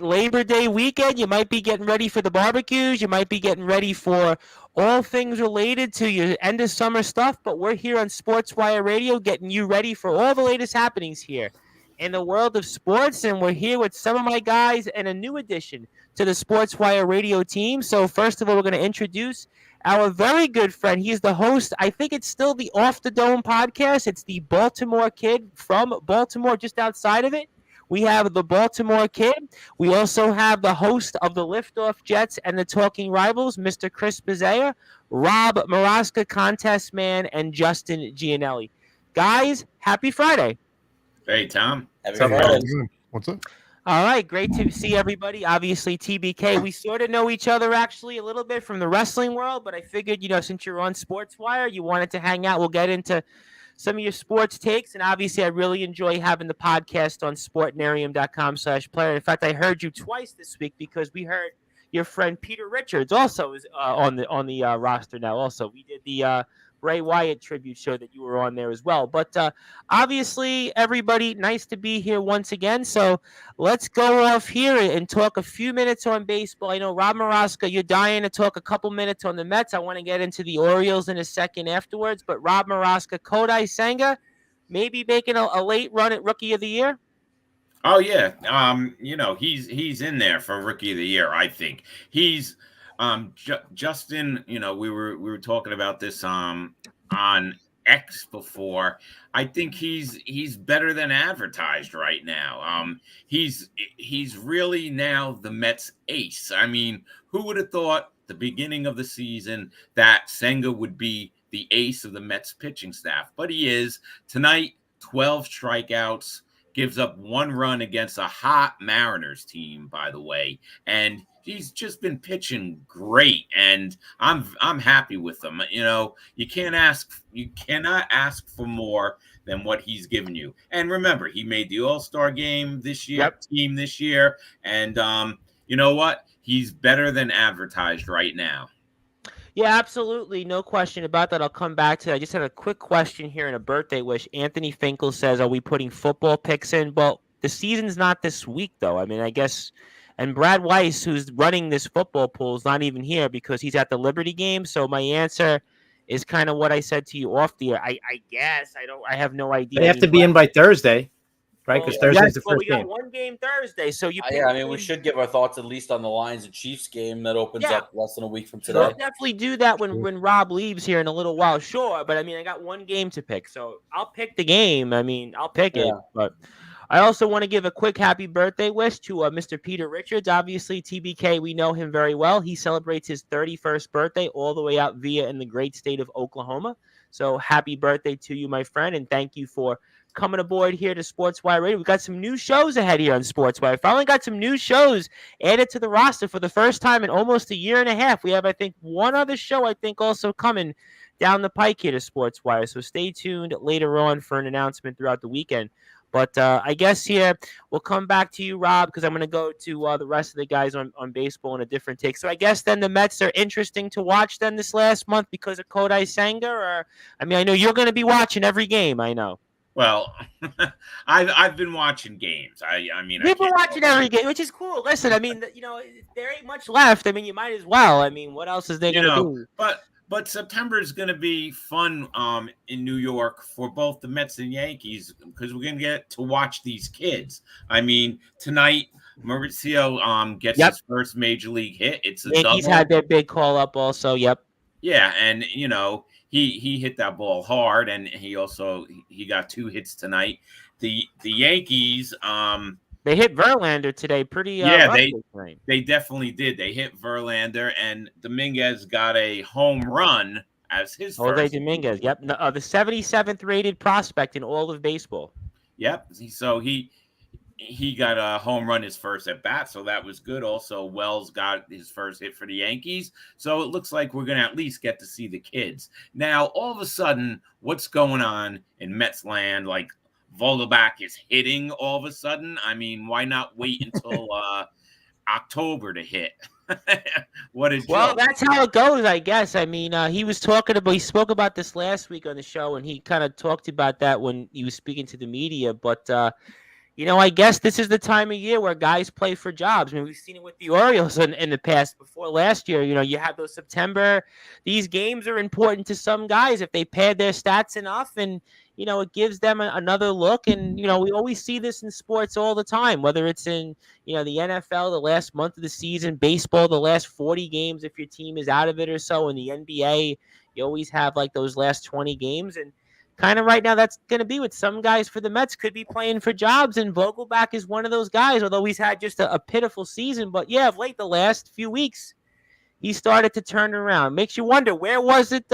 Labor Day weekend. You might be getting ready for the barbecues. You might be getting ready for all things related to your end of summer stuff. But we're here on Sportswire Radio getting you ready for all the latest happenings here in the world of sports. And we're here with some of my guys and a new addition to the Sportswire Radio team. So first of all, we're going to introduce our very good friend. He's the host. I think it's still the Off the Dome podcast. It's the Baltimore Kid from Baltimore, just outside of it. We have the Baltimore Kid. We also have the host of the Liftoff Jets and the Talking Rivals, Mr. Chris Bezea, Rob Maraska, Contest Man, and Justin Gianelli. Guys, happy Friday. Hey, Tom. Happy Friday. What's up? All right, great to see everybody. Obviously, TBK, we sort of know each other actually a little bit from the wrestling world, but I figured, since you're on Sportswire, you wanted to hang out. We'll get into some of your sports takes, and obviously I really enjoy having the podcast on sportnarium.com/player. In fact, I heard you twice this week because we heard your friend Peter Richards also is on the roster now. Also, we did the Bray Wyatt tribute show that you were on there as well. But obviously, everybody, nice to be here once again. So let's go off here and talk a few minutes on baseball. I know, Rob Maraska, you're dying to talk a couple minutes on the Mets. I want to get into the Orioles in a second afterwards. But Rob Maraska, Kodai Senga, maybe making a late run at Rookie of the Year? Oh, yeah. He's in there for Rookie of the Year, I think. He's Justin, we were talking about this on X before. I think he's better than advertised right now. He's really now the Mets ace. I mean, who would have thought the beginning of the season that Senga would be the ace of the Mets pitching staff? But he is. Tonight, 12 strikeouts, gives up 1 run against a hot Mariners team, by the way, and he's just been pitching great, and I'm happy with him. You cannot ask for more than what he's given you. And remember, he made the All-Star game this year, team this year, and you know what? He's better than advertised right now. Yeah, absolutely. No question about that. I'll come back to it. I just had a quick question here and a birthday wish. Anthony Finkel says, are we putting football picks in? Well, the season's not this week, though. I mean, I guess. And Brad Weiss, who's running this football pool, is not even here because he's at the Liberty game. So my answer is kind of what I said to you off the air. I guess. I have no idea. They have to be in by Thursday. Right, because Thursday's the first we game. got one game Thursday, so you. We should give our thoughts at least on the Lions and Chiefs game that opens up less than a week from today. We'll definitely do that when Rob leaves here in a little while, sure. But I mean, I got one game to pick, so I'll pick the game. I mean, I'll pick it. But I also want to give a quick happy birthday wish to Mr. Peter Richards. Obviously, TBK, we know him very well. He celebrates his 31st birthday all the way out via in the great state of Oklahoma. So happy birthday to you, my friend, and thank you for coming aboard here to Sportswire Radio. We've got some new shows ahead here on Sportswire. Finally got some new shows added to the roster for the first time in almost a year and a half. We have, I think, one other show, also coming down the pike here to Sportswire. So stay tuned later on for an announcement throughout the weekend. But I guess here we'll come back to you, Rob, because I'm going to go to the rest of the guys on baseball in a different take. So I guess then the Mets are interesting to watch then this last month because of Kodai Senga? Or, I mean, I know you're going to be watching every game, I know. Well, I've been watching games. I mean, you've been watching every game, which is cool. Listen, I mean, there ain't much left. I mean, you might as well. I mean, what else is there going to do? But September is going to be fun in New York for both the Mets and Yankees because we're going to get to watch these kids. I mean, tonight Mauricio gets his first major league hit. It's a Yankees double. Had their big call up also. Yep. Yeah, and He hit that ball hard, and he got 2 hits tonight. The Yankees, they hit Verlander today. Pretty they definitely did. They hit Verlander, and Dominguez got a home run as his Jose Dominguez. Yep, the 77th rated prospect in all of baseball. Yep. So he got a home run his first at bat, so that was good. Also, Wells got his first hit for the Yankees, so it looks like we're going to at least get to see the kids. Now, all of a sudden, what's going on in Mets land? Like, Vogelbach is hitting all of a sudden. I mean, why not wait until October to hit? Well, that's how it goes, I guess. I mean, he spoke about this last week on the show, and he kind of talked about that when he was speaking to the media, but I guess this is the time of year where guys play for jobs. I mean, we've seen it with the Orioles in the past. Before last year, you have those September. These games are important to some guys if they pad their stats enough, and it gives them another look. And we always see this in sports all the time, whether it's in the NFL, the last month of the season, baseball, the last 40 games if your team is out of it or so. In the NBA, you always have like those last 20 games, and kind of right now that's going to be with some guys for the Mets could be playing for jobs, and Vogelback is one of those guys, although he's had just a pitiful season. But yeah, of late, the last few weeks, he started to turn around. Makes you wonder, where was it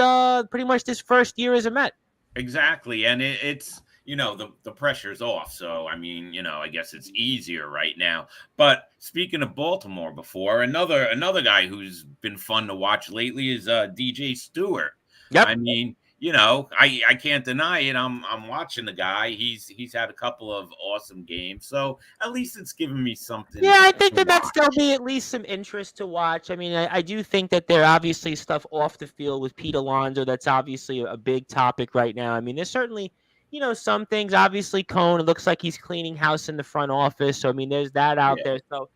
pretty much this first year as a Met? Exactly. And it's, the pressure's off. So, I mean, I guess it's easier right now. But speaking of Baltimore before, another guy who's been fun to watch lately is DJ Stewart. Yep. I mean, I can't deny it. I'm watching the guy. He's had a couple of awesome games, so at least it's giving me something. Yeah, I think that still be at least some interest to watch. I mean, I do think that there obviously stuff off the field with Pete Alonso that's obviously a big topic right now. I mean, there's certainly some things. Obviously, Cone, it looks like he's cleaning house in the front office. So I mean, there's that out there. So.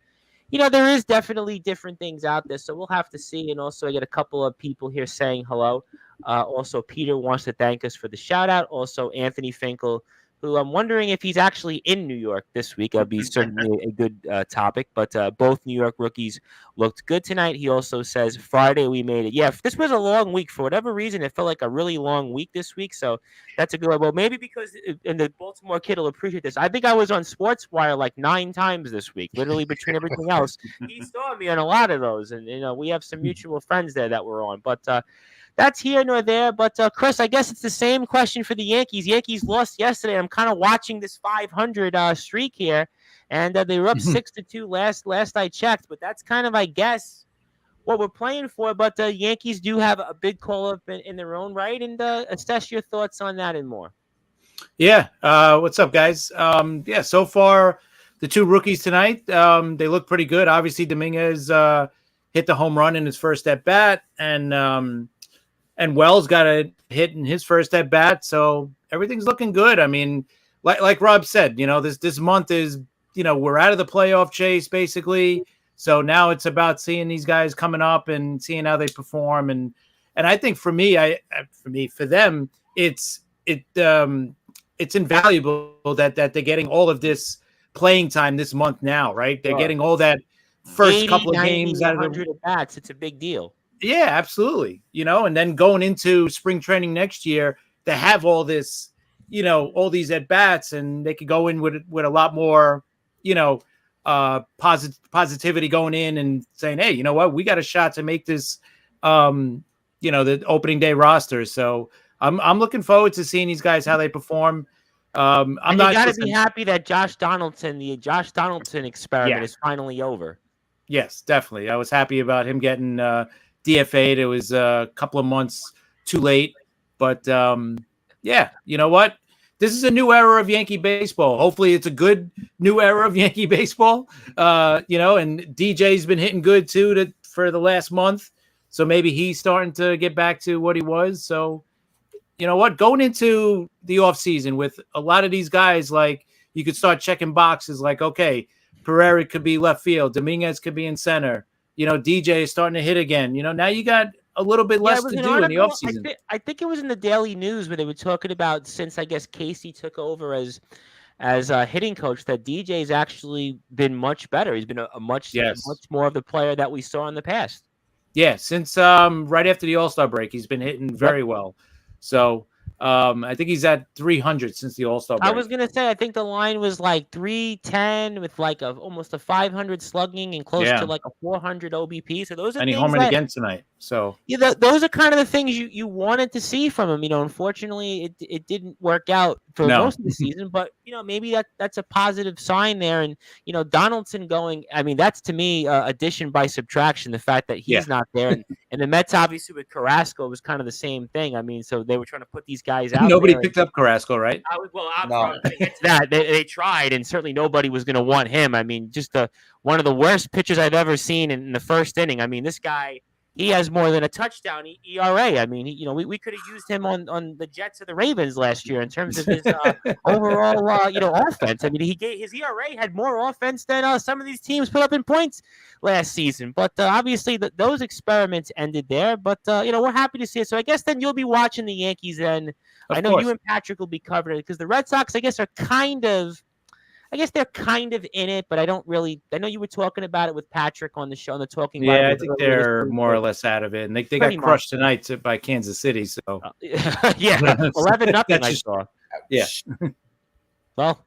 There is definitely different things out there, so we'll have to see. And also, I get a couple of people here saying hello. Also, Peter wants to thank us for the shout out. Also, Anthony Finkel, who I'm wondering if he's actually in New York this week. That'd be certainly a good topic. But both New York rookies looked good tonight. He also says Friday we made it. Yeah, this was a long week. For whatever reason, it felt like a really long week this week. So that's a good one. Well, maybe because and the Baltimore kid will appreciate this. I think I was on Sportswire like 9 times this week, literally between everything else. He saw me on a lot of those. And, we have some mutual friends there that were on. But that's here nor there. But, Chris, I guess it's the same question for the Yankees. Yankees lost yesterday. I'm kind of watching this 500 streak here, and they were up 6-2 last I checked. But that's kind of, I guess, what we're playing for. But the Yankees do have a big call-up in their own right. And assess your thoughts on that and more. Yeah. What's up, guys? So far, the 2 rookies tonight, they look pretty good. Obviously, Dominguez hit the home run in his first at-bat, and Wells got a hit in his first at bat, so everything's looking good. I mean, like Rob said, this month is, we're out of the playoff chase basically. So now it's about seeing these guys coming up and seeing how they perform. And I think for them, it's invaluable that they're getting all of this playing time this month now, right? They're getting all that first 80, couple of 90, games out of the at bats. It's a big deal. Yeah, absolutely. And then going into spring training next year, to have all this, all these at bats, and they could go in with a lot more, positivity going in and saying, hey, you know what, we got a shot to make this, the opening day roster. So I'm looking forward to seeing these guys how they perform. You got to be happy that the Josh Donaldson experiment is finally over. Yes, definitely. I was happy about him getting DFA'd. It was a couple of months too late, but you know what? This is a new era of Yankee baseball. Hopefully it's a good new era of Yankee baseball. And DJ's been hitting good too for the last month. So maybe he's starting to get back to what he was. So, you know what? Going into the offseason with a lot of these guys, like you could start checking boxes like, okay, Pereira could be left field. Dominguez could be in center. DJ is starting to hit again. Now you got a little bit less to do in the offseason. I think it was in the Daily News where they were talking about, since I guess Casey took over as a hitting coach, that DJ's actually been much better. He's been a much more of the player that we saw in the past. Yeah, since right after the All-Star break, he's been hitting very well. So I think he's at 300 since the All-Star break. I was gonna say, I think the line was like 310 with like almost a 500 slugging and close to like a 400 OBP. So those are, and he homered again tonight. So those are kind of the things you wanted to see from him. Unfortunately, it didn't work out for most of the season. But maybe that's a positive sign there. And Donaldson going, I mean, that's to me addition by subtraction. The fact that he's not there, and the Mets obviously with Carrasco was kind of the same thing. I mean, so they were trying to put these guys out. Nobody picked up Carrasco, right? I'm going to get to that. They tried, and certainly nobody was going to want him. I mean, just one of the worst pitchers I've ever seen in the first inning. I mean, this guy he has more than a touchdown ERA. I mean, we could have used him on the Jets or the Ravens last year in terms of his overall, offense. I mean, his ERA had more offense than some of these teams put up in points last season. But obviously, those experiments ended there. But we're happy to see it. So I guess then you'll be watching the Yankees. Then I know you and Patrick will be covering it because the Red Sox, I guess, are they're kind of in it, but I don't really. I know you were talking about it with Patrick on the show, on the Talking. Yeah, I think they're more or less out of it, and they got crushed tonight by Kansas City. So yeah, 11-0. I saw. Yeah. Well,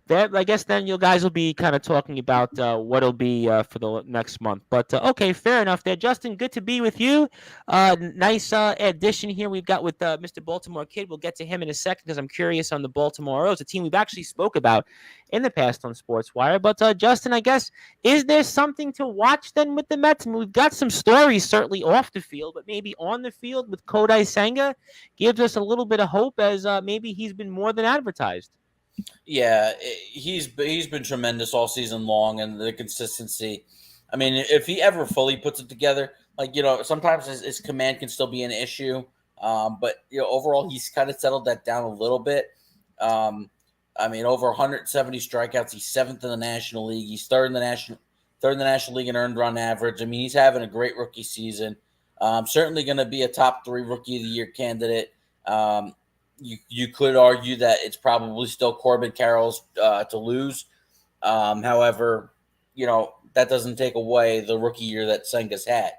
I guess then you guys will be kind of talking about what it'll be for the next month. But okay, fair enough there. Justin, good to be with you. Nice addition here we've got with Mr. Baltimore Kid. We'll get to him in a second because I'm curious on the Baltimore Orioles, a team we've actually spoke about in the past on Sportswire. But Justin, I guess, is there something to watch then with the Mets? I mean, we've got some stories certainly off the field, but maybe on the field with Kodai Senga gives us a little bit of hope as maybe he's been more than advertised. Yeah, he's been tremendous all season long, and the consistency. I mean, if he ever fully puts it together, sometimes his command can still be an issue. But overall, he's kind of settled that down a little bit. I mean, over 170 strikeouts. He's 7th in the National League. He's third in the National League in earned run average. I mean, he's having a great rookie season. Certainly going to be a top 3 Rookie of the Year candidate. You could argue that it's probably still Corbin Carroll's to lose. However, that doesn't take away the rookie year that Senga's had.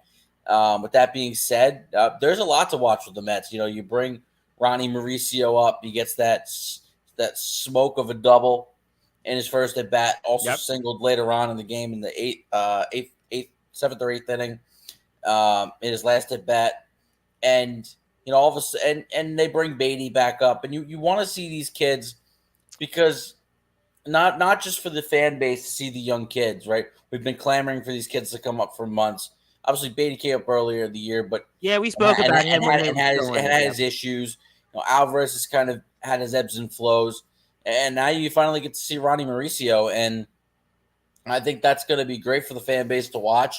With that being said, there's a lot to watch with the Mets. You bring Ronnie Mauricio up. He gets that smoke of a double in his first at bat. Also singled later on in the game in the 7th or 8th inning in his last at bat. And all of a sudden, and they bring Beatty back up, and you want to see these kids because not just for the fan base to see the young kids, right? We've been clamoring for these kids to come up for months. Obviously, Beatty came up earlier in the year, but yeah, we spoke about him and had his issues. Alvarez has kind of had his ebbs and flows, and now you finally get to see Ronnie Mauricio, and I think that's going to be great for the fan base to watch,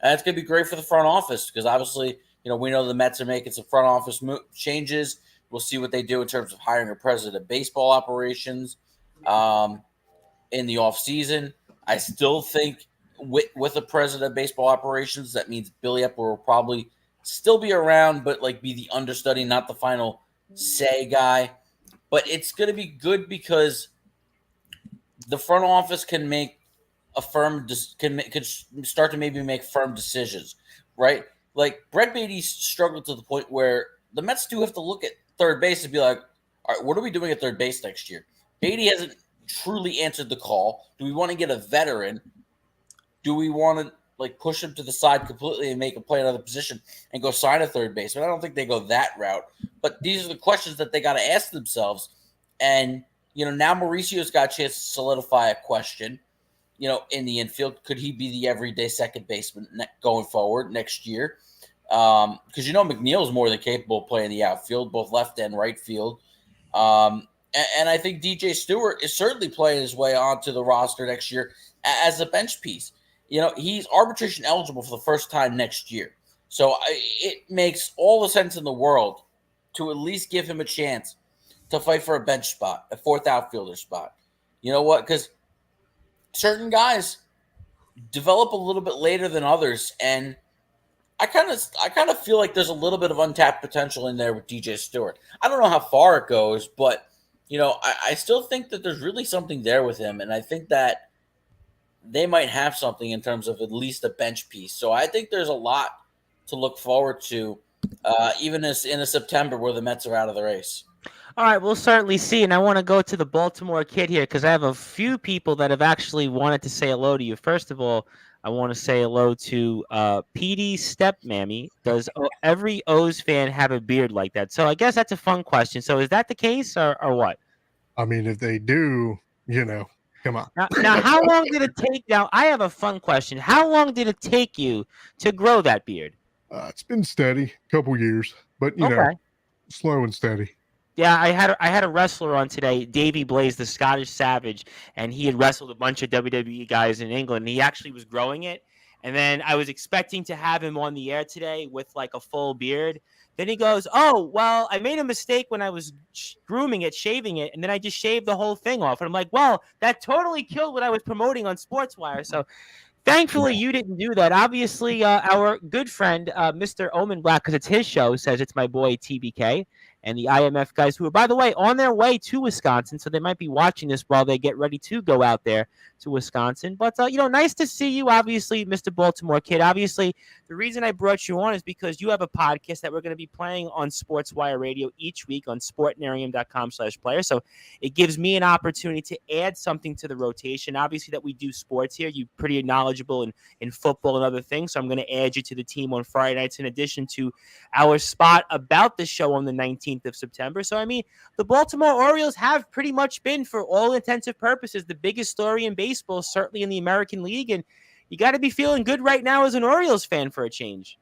and it's going to be great for the front office because obviously. We know the Mets are making some front office changes. We'll see what they do in terms of hiring a president of baseball operations in the offseason. I still think with a president of baseball operations, that means Billy Epler will probably still be around, but be the understudy, not the final say guy. But it's going to be good because the front office can make can start to maybe make firm decisions, right? Brett Beatty struggled to the point where the Mets do have to look at third base and be like, all right, what are we doing at third base next year? Beatty hasn't truly answered the call. Do we want to get a veteran? Do we want to push him to the side completely and make him play another position and go sign a third baseman? I don't think they go that route. But these are the questions that they got to ask themselves. And, now Mauricio's got a chance to solidify a question. In the infield, could he be the everyday second baseman going forward next year? Because McNeil is more than capable of playing the outfield, both left and right field. And I think DJ Stewart is certainly playing his way onto the roster next year as a bench piece. He's arbitration eligible for the first time next year. So it makes all the sense in the world to at least give him a chance to fight for a bench spot, a 4th outfielder spot. You know what? Because certain guys develop a little bit later than others, and I kind of feel like there's a little bit of untapped potential in there with DJ Stewart. I don't know how far it goes, but I still think that there's really something there with him, and I think that they might have something in terms of at least a bench piece. So I think there's a lot to look forward to, even in a September where the Mets are out of the race. All right, we'll certainly see. And I want to go to the Baltimore Kid here because I have a few people that have actually wanted to say hello to you. First of all, I want to say hello to PD's stepmammy. Does every O's fan have a beard like that? So I guess that's a fun question. So is that the case or what? I mean, if they do, come on. Now, how long did it take? Now, I have a fun question. How long did it take you to grow that beard? It's been steady, a couple years, but, slow and steady. Yeah, I had a wrestler on today, Davey Blaze, the Scottish Savage, and he had wrestled a bunch of WWE guys in England. And he actually was growing it, And then I was expecting to have him on the air today with like a full beard. Then he goes, "Oh, well, I made a mistake when I was grooming it, shaving it, and then I just shaved the whole thing off." And I'm like, "Well, that totally killed what I was promoting on Sportswire." So thankfully, you didn't do that. Obviously, our good friend, Mr. Omen Black, because it's his show, says it's my boy TBK and the IMF guys who are, by the way, on their way to Wisconsin. So they might be watching this while they get ready to go out there to Wisconsin. But, nice to see you, obviously, Mr. Baltimore Kid. Obviously, the reason I brought you on is because you have a podcast that we're going to be playing on Sportzwire Radio each week on sportnarium.com/player. So it gives me an opportunity to add something to the rotation. Obviously, that we do sports here. You're pretty knowledgeable in football and other things. So I'm going to add you to the team on Friday nights in addition to our spot about the show on the 19th of September. So, I mean, the Baltimore Orioles have pretty much been, for all intensive purposes, the biggest story in baseball, certainly in the American League. And you got to be feeling good right now as an Orioles fan for a change.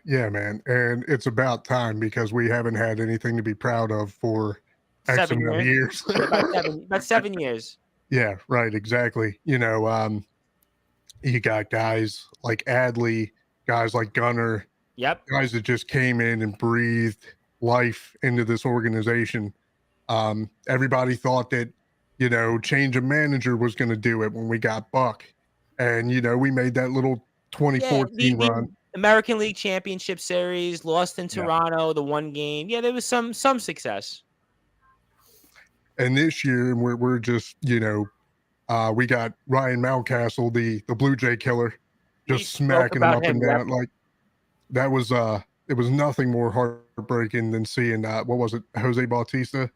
Yeah, man. And it's about time because we haven't had anything to be proud of for X amount of years. about 7 years. Yeah, right. Exactly. You got guys like Adley, guys like Gunnar, guys that just came in and breathed life into this organization. Everybody thought that, change of manager was going to do it when we got Buck. And, we made that little 2014 run. American League Championship Series, lost in Toronto, the one game. Yeah, there was some success. And this year, we're just, we got Ryan Mountcastle, the Blue Jay killer, just smacking him up and down. Like, that was it was nothing more heartbreaking than seeing what was it, Jose Bautista?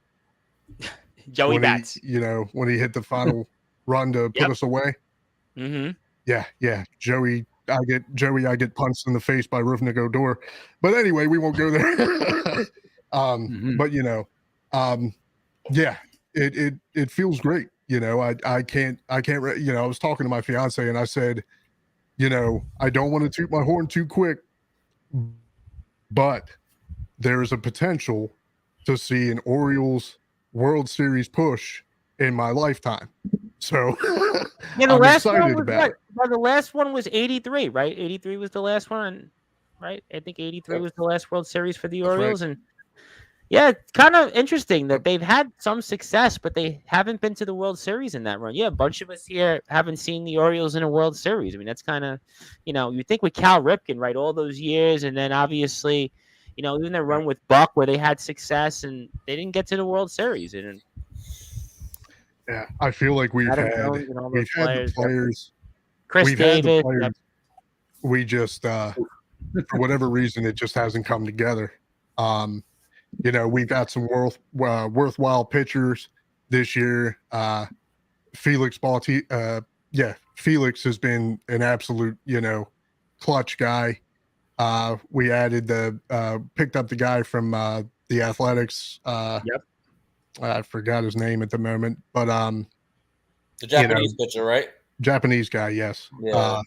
Joey Bats. When he hit the final run to put us away. Mm-hmm. Yeah. Joey, I get punched in the face by Ruvnik Odor. But anyway, we won't go there. But it feels great. I can't, I was talking to my fiance and I said, I don't want to toot my horn too quick, but there is a potential to see an Orioles World Series push in my lifetime. So the last one was what? Well, the last one was 83, right? 83 was the last one, right? I think 83 was the last World Series for the Orioles. Right. And yeah, it's kind of interesting that they've had some success, but they haven't been to the World Series in that run. Yeah, a bunch of us here haven't seen the Orioles in a World Series. I mean, that's kind of, you think with Cal Ripken, right, all those years, and then obviously, even their run with Buck where they had success and they didn't get to the World Series. And yeah, I feel like we've had the players. Chris Davis. We just, for whatever reason, it just hasn't come together. We've got some worthwhile pitchers this year. Felix has been an absolute, clutch guy. We added picked up the guy from the Athletics. I forgot his name at the moment, but the Japanese pitcher, right? Japanese guy, yes. Yeah.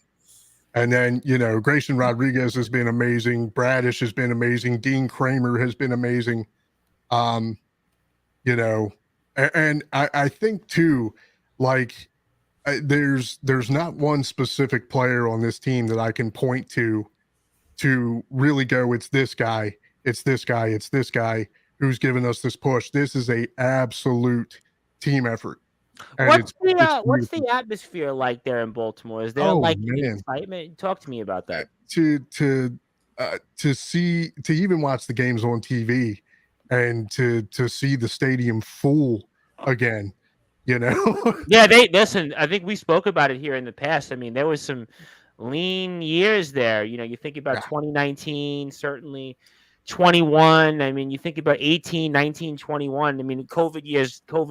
And then, Grayson Rodriguez has been amazing. Bradish has been amazing. Dean Kramer has been amazing. And I think too, like there's not one specific player on this team that I can point to really go, it's this guy, it's this guy, it's this guy who's given us this push. This is a absolute team effort. And what's the atmosphere like there in Baltimore? Is there any excitement? Talk to me about that. To even watch the games on TV and to see the stadium full again, Yeah, listen. I think we spoke about it here in the past. I mean, there was some lean years there. You think about 2019, certainly 21. I mean, you think about 18, 19, 21. I mean, COVID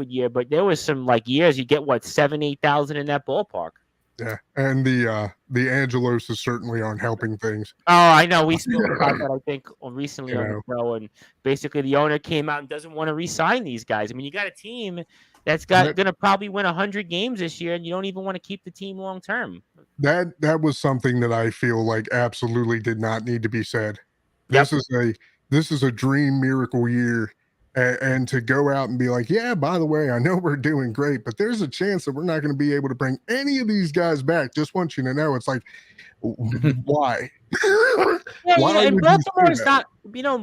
year, but there was some years you get 7,000-8,000 in that ballpark. Yeah, and the Angeloses certainly aren't helping things. Oh, I know. We spoke about that, I think, recently on the show, and basically the owner came out and doesn't want to re-sign these guys. I mean, you got a team that's going to probably win 100 games this year, and you don't even want to keep the team long term. That was something that I feel like absolutely did not need to be said. Yep. This is a dream miracle year and to go out and be like, yeah, by the way, I know we're doing great, but there's a chance that we're not going to be able to bring any of these guys back. Just want you to know. It's like, why? Why and Baltimore's not,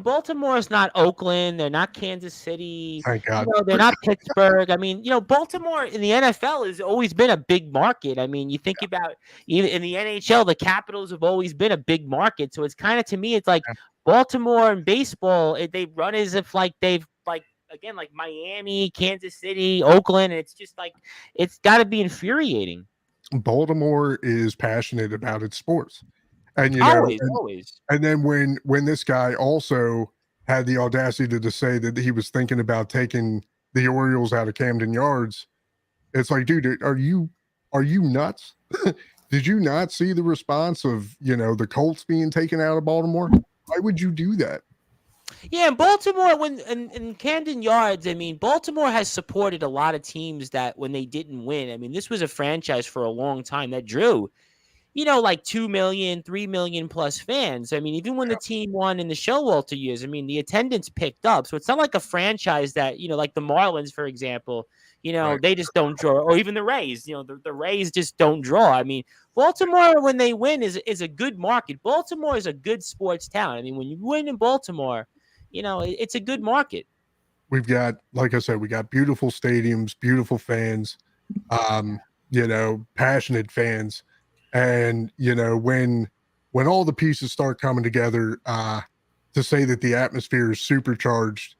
Baltimore's not Oakland. They're not Kansas City. Thank God. They're not Pittsburgh. I mean, Baltimore in the NFL has always been a big market. I mean, you think about even in the NHL, the Capitals have always been a big market. So it's kind of, to me, it's like Baltimore and baseball, they run as if like they've like Miami, Kansas City, Oakland. And it's just like, it's got to be infuriating. Baltimore is passionate about its sports. And always. And then when this guy also had the audacity to say that he was thinking about taking the Orioles out of Camden Yards, it's like, dude, are you nuts? Did you not see the response of the Colts being taken out of Baltimore? Why would you do that? Yeah, and Baltimore, in Camden Yards, I mean, Baltimore has supported a lot of teams that when they didn't win, I mean, this was a franchise for a long time that drew, like 2 million, 3 million plus fans. I mean, even when the team won in the Showalter years, I mean, the attendance picked up. So it's not like a franchise that, like the Marlins, for example, right. They just don't draw, or even the Rays, the Rays just don't draw. I mean, Baltimore, when they win, is a good market. Baltimore is a good sports town. I mean, when you win in Baltimore, it's a good market. We've got, like I said, we got beautiful stadiums, beautiful fans, passionate fans. And, when all the pieces start coming together to say that the atmosphere is supercharged,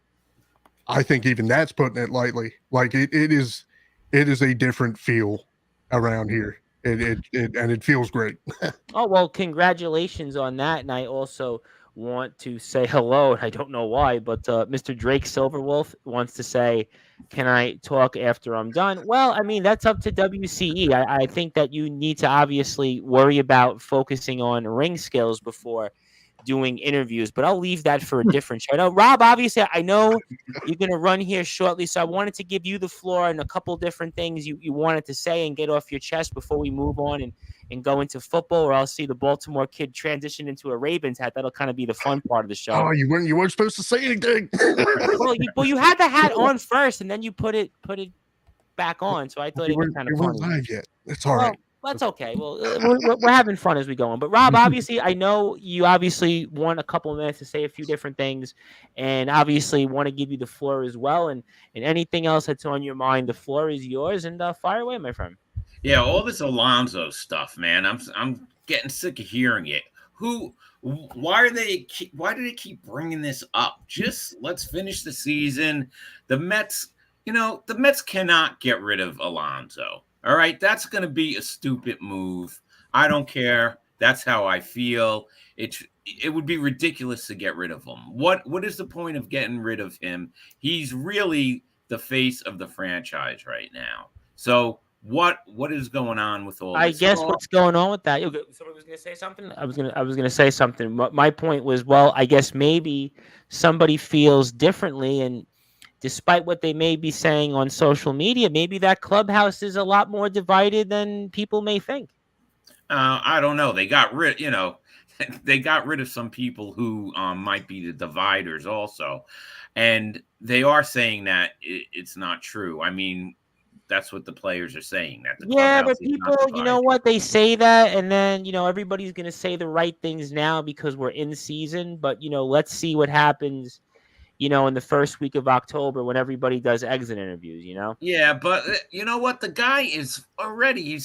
I think even that's putting it lightly. Like it is a different feel around here. It feels great. Oh, well, congratulations on that. And I also want to say hello. I don't know why, but Mr. Drake Silverwolf wants to say, can I talk after I'm done? Well, I mean, that's up to WCE. I think that you need to obviously worry about focusing on ring skills before doing interviews, but I'll leave that for a different show. Now, Rob, obviously, I know you're going to run here shortly, so I wanted to give you the floor and a couple different things you wanted to say and get off your chest before we move on and go into football, or I'll see the Baltimore kid transition into a Ravens hat. That'll kind of be the fun part of the show. Oh, you weren't supposed to say anything. well, you had the hat on first, and then you put it back on. So I thought it was kind of funny. Live yet? It's all right. That's okay. Well, we're having fun as we go on. But Rob, obviously, I know you obviously want a couple of minutes to say a few different things, and obviously want to give you the floor as well. And anything else that's on your mind, the floor is yours. And fire away, my friend. Yeah, all this Alonso stuff, man. I'm getting sick of hearing it. Why do they keep bringing this up? Just let's finish the season. The Mets cannot get rid of Alonso. All right, that's going to be a stupid move. I don't care. That's how I feel. It would be ridiculous to get rid of him. What is the point of getting rid of him? He's really the face of the franchise right now. So what is going on with all this? I guess what's going on with that? Somebody was going to say something? I was going to say something. My point was, well, I guess maybe somebody feels differently, and despite what they may be saying on social media, maybe that clubhouse is a lot more divided than people may think. I don't know. They got rid of some people who might be the dividers also. And they are saying that it's not true. I mean, that's what the players are saying. That but people, you know what? They say that, and then, everybody's going to say the right things now because we're in season. But, let's see what happens in the first week of October when everybody does exit interviews, Yeah, but you know what? The guy he's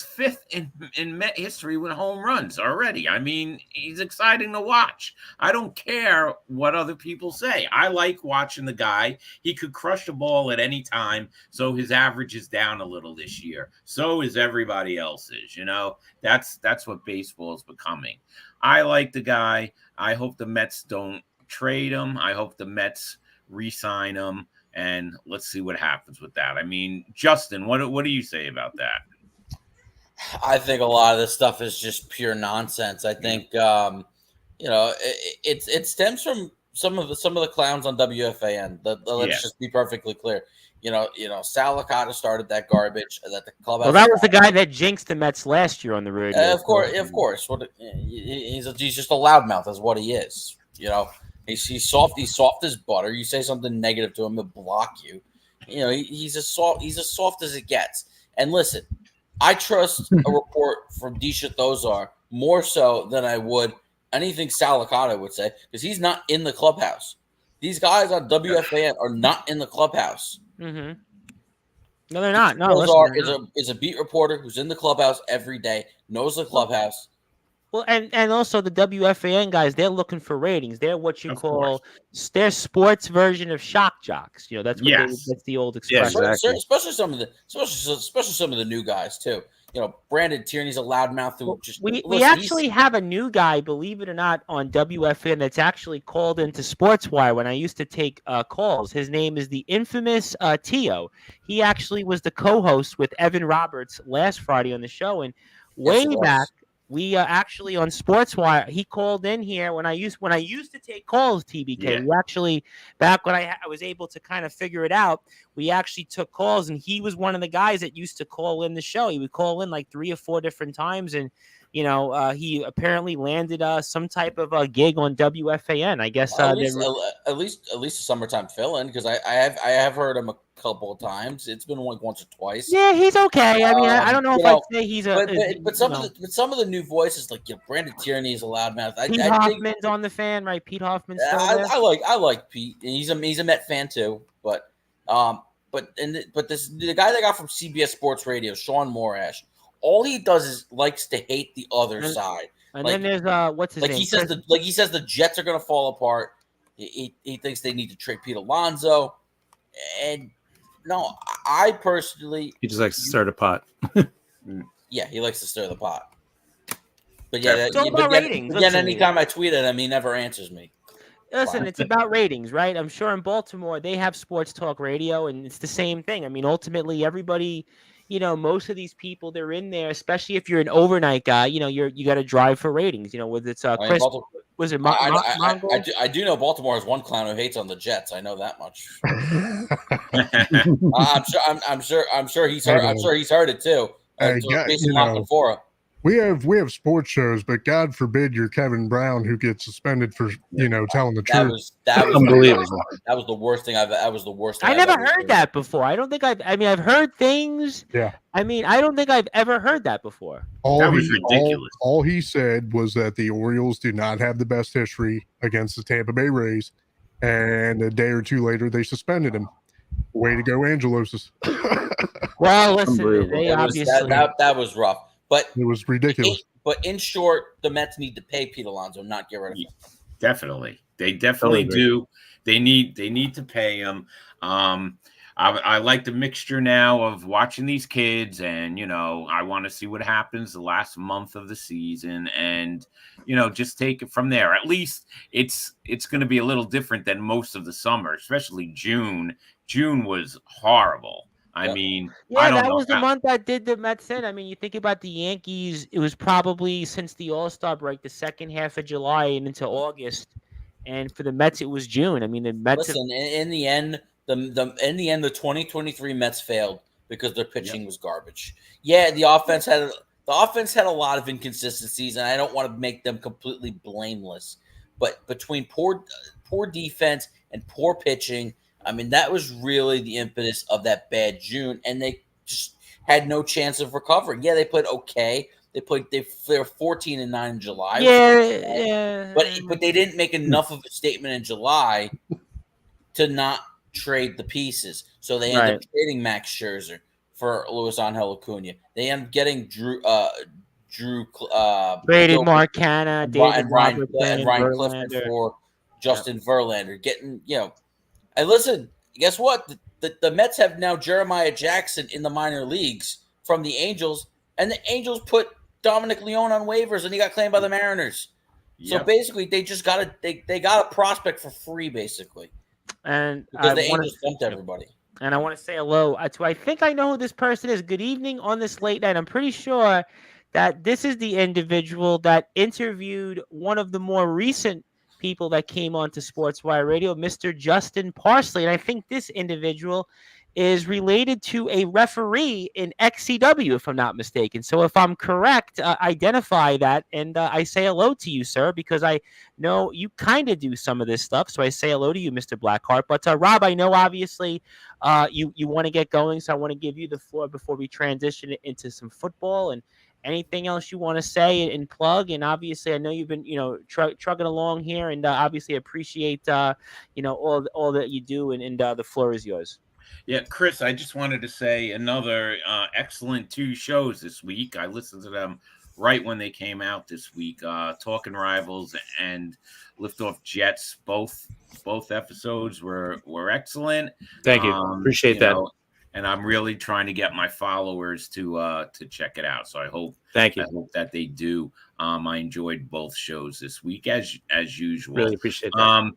fifth in Met history with home runs already. I mean, he's exciting to watch. I don't care what other people say. I like watching the guy. He could crush the ball at any time, so his average is down a little this year. So is everybody else's, That's what baseball is becoming. I like the guy. I hope the Mets don't trade him. I hope the Mets re-sign him, and let's see what happens with that. I mean, Justin, what do you say about that? I think a lot of this stuff is just pure nonsense. I think it stems from some of the clowns on WFAN. Let's just be perfectly clear. Sal Licata started that garbage that the clubhouse. Well, that was the guy that jinxed the Mets last year on the radio. Of course. He's just a loudmouth, is what he is. He's soft. He's soft as butter. You say something negative to him, he'll block you. You know, he's as soft as it gets. And listen, I trust a report from Disha Thozar more so than I would anything Sal Licata would say, because he's not in the clubhouse. These guys on WFAN are not in the clubhouse. Mm-hmm. No, they're not. No, Thozar is a beat reporter who's in the clubhouse every day, knows the clubhouse. Well, and also the WFAN guys, they're looking for ratings. They're what you call their sports version of shock jocks. You know, that's what that's the old expression. Yeah, exactly. Especially some of the new guys too. You know, Brandon Tierney's a loudmouth who we actually have a new guy, believe it or not, on WFN that's actually called into Sportswire when I used to take calls. His name is the infamous Tio. He actually was the co-host with Evan Roberts last Friday on the show, and way back. We actually on Sportswire, he called in here when I used to take calls, TBK. Yeah. We actually, back when I was able to kind of figure it out, we actually took calls, and he was one of the guys that used to call in the show. He would call in like 3 or 4 different times, and he apparently landed some type of a gig on WFAN. I guess at least a summertime fill-in, because I have heard him a couple of times. It's been like once or twice. Yeah, he's okay. I mean, I don't know if I'd say he's but some of the new voices, like Brandon Tierney is a loudmouth. Pete Hoffman's on the fan, right? Pete Hoffman's still there. I like Pete, and he's a Met fan too. But the guy they got from CBS Sports Radio, Sean Morash, all he does is likes to hate the other side. And then there's what's his name? He says the Jets are going to fall apart. He thinks they need to trade Pete Alonso, and no, I personally he just likes to stir the pot. Yeah, he likes to stir the pot. But anytime I tweet at him, he never answers me. Listen, it's about ratings, right? I'm sure in Baltimore they have sports talk radio, and it's the same thing. I mean, ultimately, everybody. Most of these people, they're in there, especially if you're an overnight guy, you got to drive for ratings, whether it's Chris, was it I do know Baltimore has one clown who hates on the Jets. I know that much. I'm sure he's heard it too. We have sports shows, but God forbid you're Kevin Brown, who gets suspended for telling the truth. That was unbelievable. That was the worst thing I never heard that before. I don't think I've heard things. Yeah. I mean, I don't think I've ever heard that before. That was ridiculous. All he said was that the Orioles do not have the best history against the Tampa Bay Rays, and a day or two later they suspended him. Way to go, Angelos. Well, listen, they obviously that was rough. But it was ridiculous. But in short, the Mets need to pay Pete Alonso, not get rid of him. Definitely, they definitely do. They need to pay him. I like the mixture now of watching these kids, and I want to see what happens the last month of the season, and just take it from there. At least it's going to be a little different than most of the summer, especially June. June was horrible. I mean, that was the month that did the Mets in. I mean, you think about the Yankees, it was probably since the All-Star break, the second half of July and into August. And for the Mets, it was June. I mean, the Mets. Listen, in the end, the 2023 Mets failed because their pitching was garbage. Yeah, the offense had a lot of inconsistencies, and I don't want to make them completely blameless. But between poor defense and poor pitching, I mean, that was really the impetus of that bad June, and they just had no chance of recovering. Yeah, they played okay. They were 14-9 in July. Yeah. But they didn't make enough of a statement in July to not trade the pieces. So they ended up trading Max Scherzer for Luis Angel Acuna. They ended up getting Brady Marcana, David Robertson, and Ryan Clifton for Justin Verlander. And listen, guess what? The Mets have now Jeremiah Jackson in the minor leagues from the Angels, and the Angels put Dominic Leone on waivers, and he got claimed by the Mariners. Yep. So basically, they just got a prospect for free, basically. And because the Angels dumped everybody. And I want to say hello to, I think I know who this person is. Good evening on this late night. I'm pretty sure that this is the individual that interviewed one of the more recent people that came on to Sportswire Radio, Mr. Justin Parsley. And I think this individual is related to a referee in XCW, if I'm not mistaken. So if I'm correct, identify that, and I say hello to you, sir, because I know you kind of do some of this stuff. So I say hello to you, Mr. Blackheart. But Rob, I know obviously you want to get going, so I want to give you the floor before we transition it into some football and anything else you want to say and plug. And obviously, I know you've been trucking along here, and obviously appreciate all that you do, and the floor is yours. Yeah, Chris, I just wanted to say another excellent 2 shows this week. I listened to them right when they came out this week. Talking Rivals and Liftoff Jets, both episodes were excellent. Thank you. Appreciate that. And I'm really trying to get my followers to check it out. So I hope that they do. I enjoyed both shows this week as usual. Really appreciate that.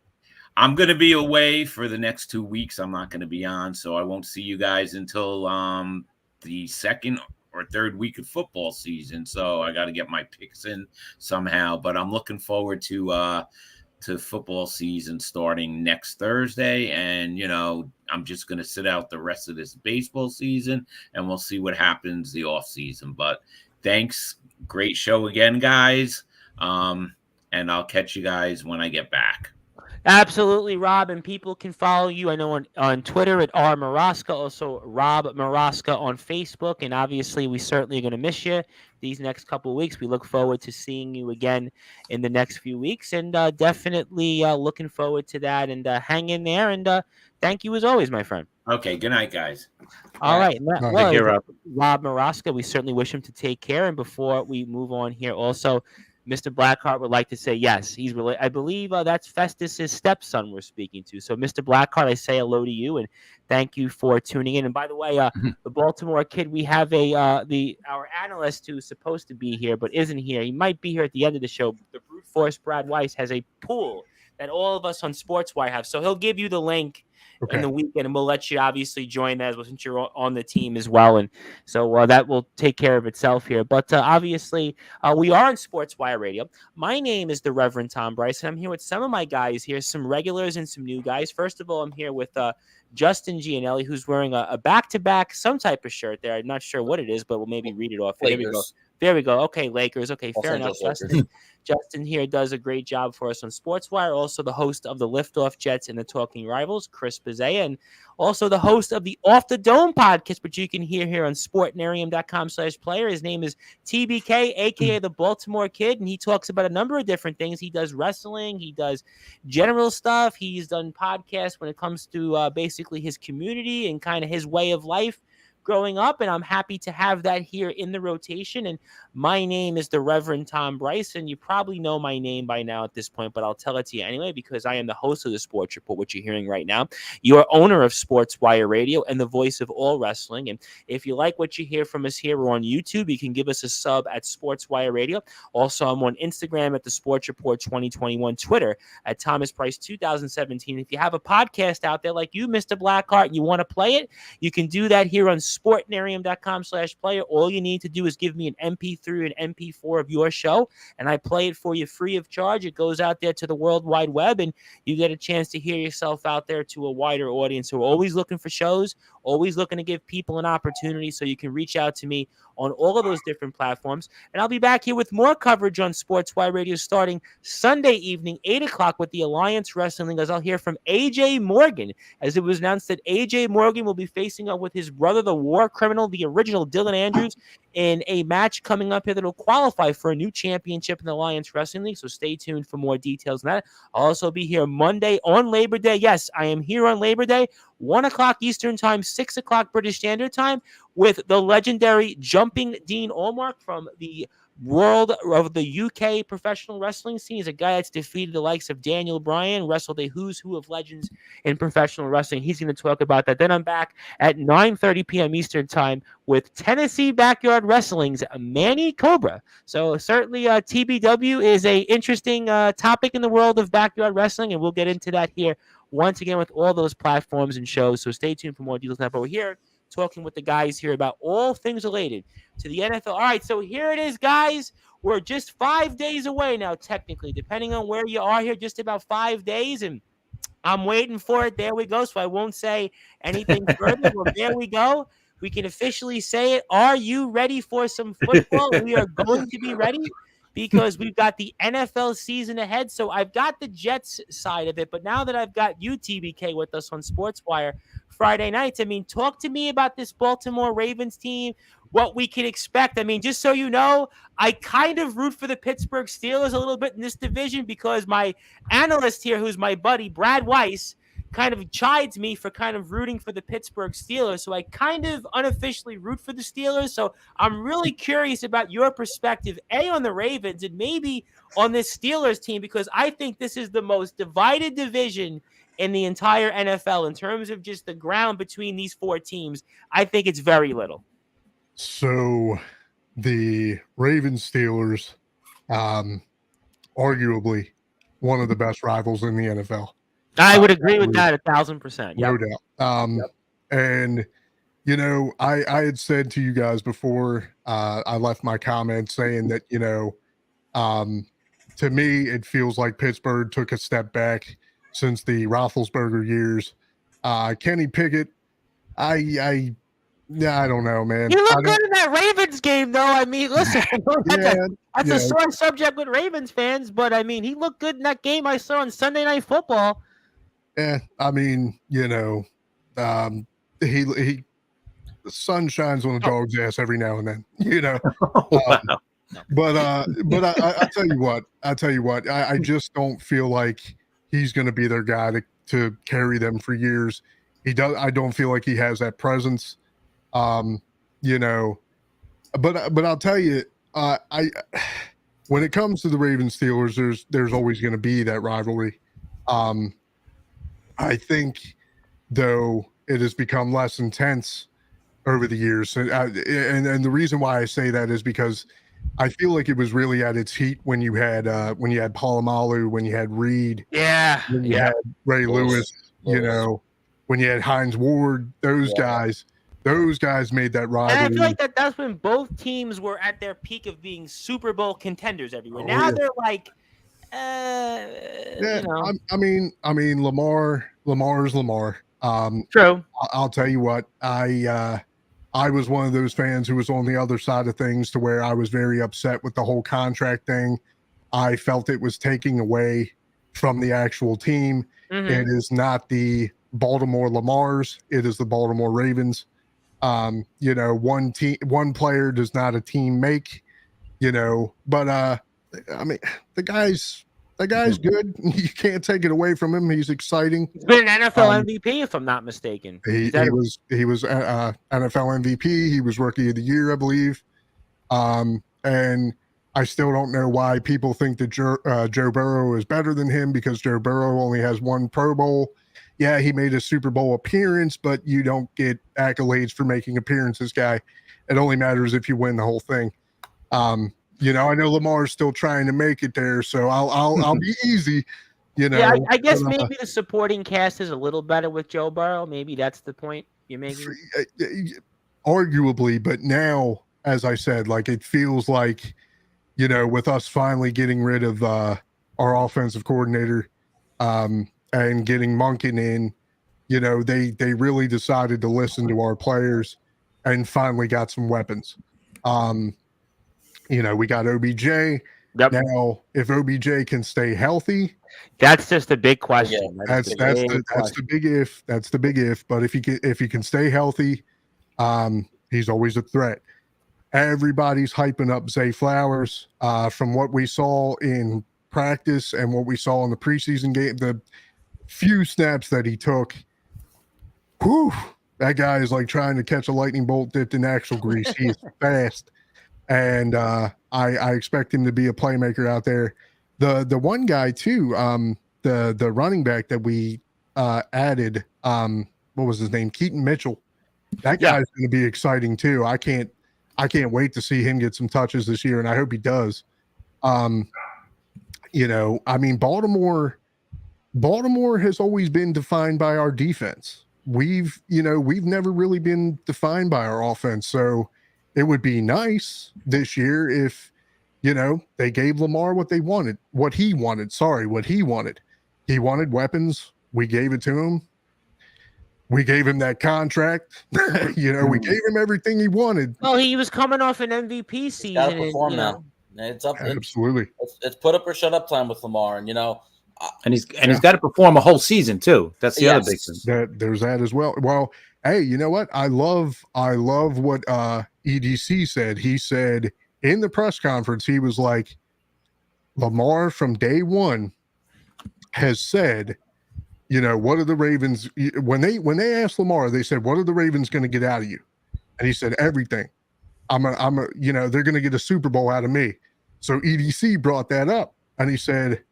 I'm going to be away for the next 2 weeks. I'm not going to be on, so I won't see you guys until the second or third week of football season. So I got to get my picks in somehow. But I'm looking forward to football season starting next Thursday. And, I'm just going to sit out the rest of this baseball season, and we'll see what happens the off season. But thanks. Great show again, guys. And I'll catch you guys when I get back. Absolutely, Rob, and people can follow you. I know on Twitter at @RMaraska, also Rob Maraska on Facebook, and obviously we certainly are going to miss you these next couple of weeks. We look forward to seeing you again in the next few weeks, and definitely looking forward to that. And hang in there, and thank you as always, my friend. Okay, good night, guys. All right, and that was Rob Maraska. We certainly wish him to take care. And before we move on here, also, Mr. Blackheart would like to say yes. He's really, I believe that's Festus's stepson we're speaking to. So, Mr. Blackheart, I say hello to you and thank you for tuning in. And by the way, the Baltimore kid, we have our analyst who's supposed to be here but isn't here. He might be here at the end of the show. The brute force Brad Weiss has a pool that all of us on Sportswire have. So he'll give you the link in the weekend, and we'll let you obviously join that since you're on the team as well. And so that will take care of itself here. But obviously, we are on Sportswire Radio. My name is the Reverend Tom Bryce, and I'm here with some of my guys here, some regulars and some new guys. First of all, I'm here with Justin Gianelli, who's wearing a back-to-back some type of shirt there. I'm not sure what it is, but we'll maybe read it off. There we go. Okay, Lakers. Okay, fair enough. Justin here does a great job for us on Sportswire. Also the host of the Liftoff Jets and the Talking Rivals, Chris Bezea, and also the host of the Off the Dome podcast, which you can hear here on sportnarium.com/player. His name is TBK, a.k.a. the Baltimore Kid, and he talks about a number of different things. He does wrestling. He does general stuff. He's done podcasts when it comes to basically his community and kind of his way of life growing up, and I'm happy to have that here in the rotation. And my name is the Reverend Tom Bryce, and you probably know my name by now at this point, but I'll tell it to you anyway because I am the host of the Sports Report, which you're hearing right now. You're owner of Sportswire Radio and the voice of all wrestling. And if you like what you hear from us here, we're on YouTube. You can give us a sub at Sportswire Radio. Also, I'm on Instagram at the Sports Report 2021, Twitter at Thomas Price 2017. If you have a podcast out there like you, Mr. Blackheart, and you want to play it, you can do that here on sportnarium.com/player. All you need to do is give me an MP3 or an MP4 of your show, and I play it for you free of charge. It goes out there to the World Wide Web, and you get a chance to hear yourself out there to a wider audience. So we're always looking for shows, always looking to give people an opportunity, so you can reach out to me on all of those different platforms. And I'll be back here with more coverage on Sportswire Radio starting Sunday evening, 8 o'clock with the Alliance Wrestling, as I'll hear from AJ Morgan, as it was announced that AJ Morgan will be facing up with his brother, the war criminal, the original Dylan Andrews, in a match coming up here that will qualify for a new championship in the Alliance Wrestling League. So stay tuned for more details on that. I'll also be here Monday on Labor Day. Yes, I am here on Labor Day, 1 o'clock Eastern Time, 6 o'clock British Standard Time, with the legendary Jumping Dean Allmark from the world of the UK professional wrestling scene. He's a guy that's defeated the likes of Daniel Bryan, wrestled a who's who of legends in professional wrestling. He's going to talk about that. Then I'm back at 9:30 p.m. Eastern Time with Tennessee Backyard Wrestling's Manny Cobra. So certainly TBW is a interesting topic in the world of backyard wrestling, and we'll get into that here once again with all those platforms and shows. So stay tuned for more details. But we're here talking with the guys here about all things related to the NFL. All right, so here it is, guys. We're just 5 days away now, technically, depending on where you are here, just about 5 days. And I'm waiting for it. There we go. So I won't say anything further. Well, there we go. We can officially say it. Are you ready for some football? We are going to be ready because we've got the NFL season ahead. So I've got the Jets side of it. But now that I've got you, TBK, with us on Sportswire Friday nights, I mean, talk to me about this Baltimore Ravens team, what we can expect. I mean, just so you know, I kind of root for the Pittsburgh Steelers a little bit in this division because my analyst here, who's my buddy, Brad Weiss, kind of chides me for kind of rooting for the Pittsburgh Steelers. So I kind of unofficially root for the Steelers. So I'm really curious about your perspective, A, on the Ravens and maybe on this Steelers team, because I think this is the most divided division in the entire NFL in terms of just the ground between these four teams. I think it's very little. So the Ravens Steelers, arguably one of the best rivals in the NFL. I would agree with that 1,000%. No doubt. And, you know, I had said to you guys before I left my comment saying that, you know, to me, it feels like Pittsburgh took a step back since the Roethlisberger years. Kenny Pickett, I don't know, man. You look good in that Ravens game, though. I mean, listen, that's a sore subject with Ravens fans, but I mean, he looked good in that game I saw on Sunday Night Football. Yeah, I mean, you know, the sun shines on a dog's ass every now and then, you know. But I tell you what, I just don't feel like he's going to be their guy to carry them for years. I don't feel like he has that presence. You know, but I'll tell you, when it comes to the Ravens Steelers, there's always going to be that rivalry. I think, though, it has become less intense over the years, and the reason why I say that is because I feel like it was really at its heat when you had Polamalu, when you had Reed, when you had Ray Lewis, you know, when you had Hines Ward, those guys made that rivalry. And I feel like that's when both teams were at their peak of being Super Bowl contenders everywhere. Now they're like, you know. I mean, Lamar's Lamar. True. I'll tell you what, I was one of those fans who was on the other side of things to where I was very upset with the whole contract thing. I felt it was taking away from the actual team. Mm-hmm. It is not the Baltimore Lamars. It is the Baltimore Ravens. You know, one player does not a team make, you know, but I mean, the guy's good. You can't take it away from him. He's exciting. He's been an NFL MVP, if I'm not mistaken. He was NFL MVP. He was Rookie of the Year, I believe. And I still don't know why people think that Joe Burrow is better than him, because Joe Burrow only has one Pro Bowl. Yeah, he made a Super Bowl appearance, but you don't get accolades for making appearances, guy. It only matters if you win the whole thing. You know, I know Lamar's still trying to make it there, so I'll be easy. You know, yeah, I guess maybe the supporting cast is a little better with Joe Burrow. Maybe that's the point you're making. Arguably, but now, as I said, like, it feels like, you know, with us finally getting rid of our offensive coordinator and getting Monken in, you know, they really decided to listen to our players and finally got some weapons. You know, we got OBJ. Yep. Now, if OBJ can stay healthy, that's just a big question. Yeah, that's the big if. That's the big if. But if he can stay healthy, he's always a threat. Everybody's hyping up Zay Flowers. From what we saw in practice and what we saw in the preseason game, the few snaps that he took, whew, that guy is like trying to catch a lightning bolt dipped in axle grease. He's fast. And I expect him to be a playmaker out there. The one guy too, the running back that we added, what was his name? Keaton Mitchell. That guy's going to be exciting too. I can't wait to see him get some touches this year, and I hope he does. You know, I mean, Baltimore has always been defined by our defense. We've never really been defined by our offense. So it would be nice this year if, you know, they gave Lamar what he wanted. He wanted weapons, we gave it to him. We gave him that contract. We gave him everything he wanted. Well, he was coming off an MVP season. Got to perform now. It's up. Absolutely. It's put up or shut up time with Lamar, and he's got to perform a whole season too. That's the other big thing. There's that as well. Well, hey, you know what? I love what EDC said. He said in the press conference, he was like, Lamar from day one has said, what are the Ravens when they asked Lamar, they said, what are the Ravens going to get out of you? And he said, everything. they're going to get a Super Bowl out of me. So EDC brought that up and he said,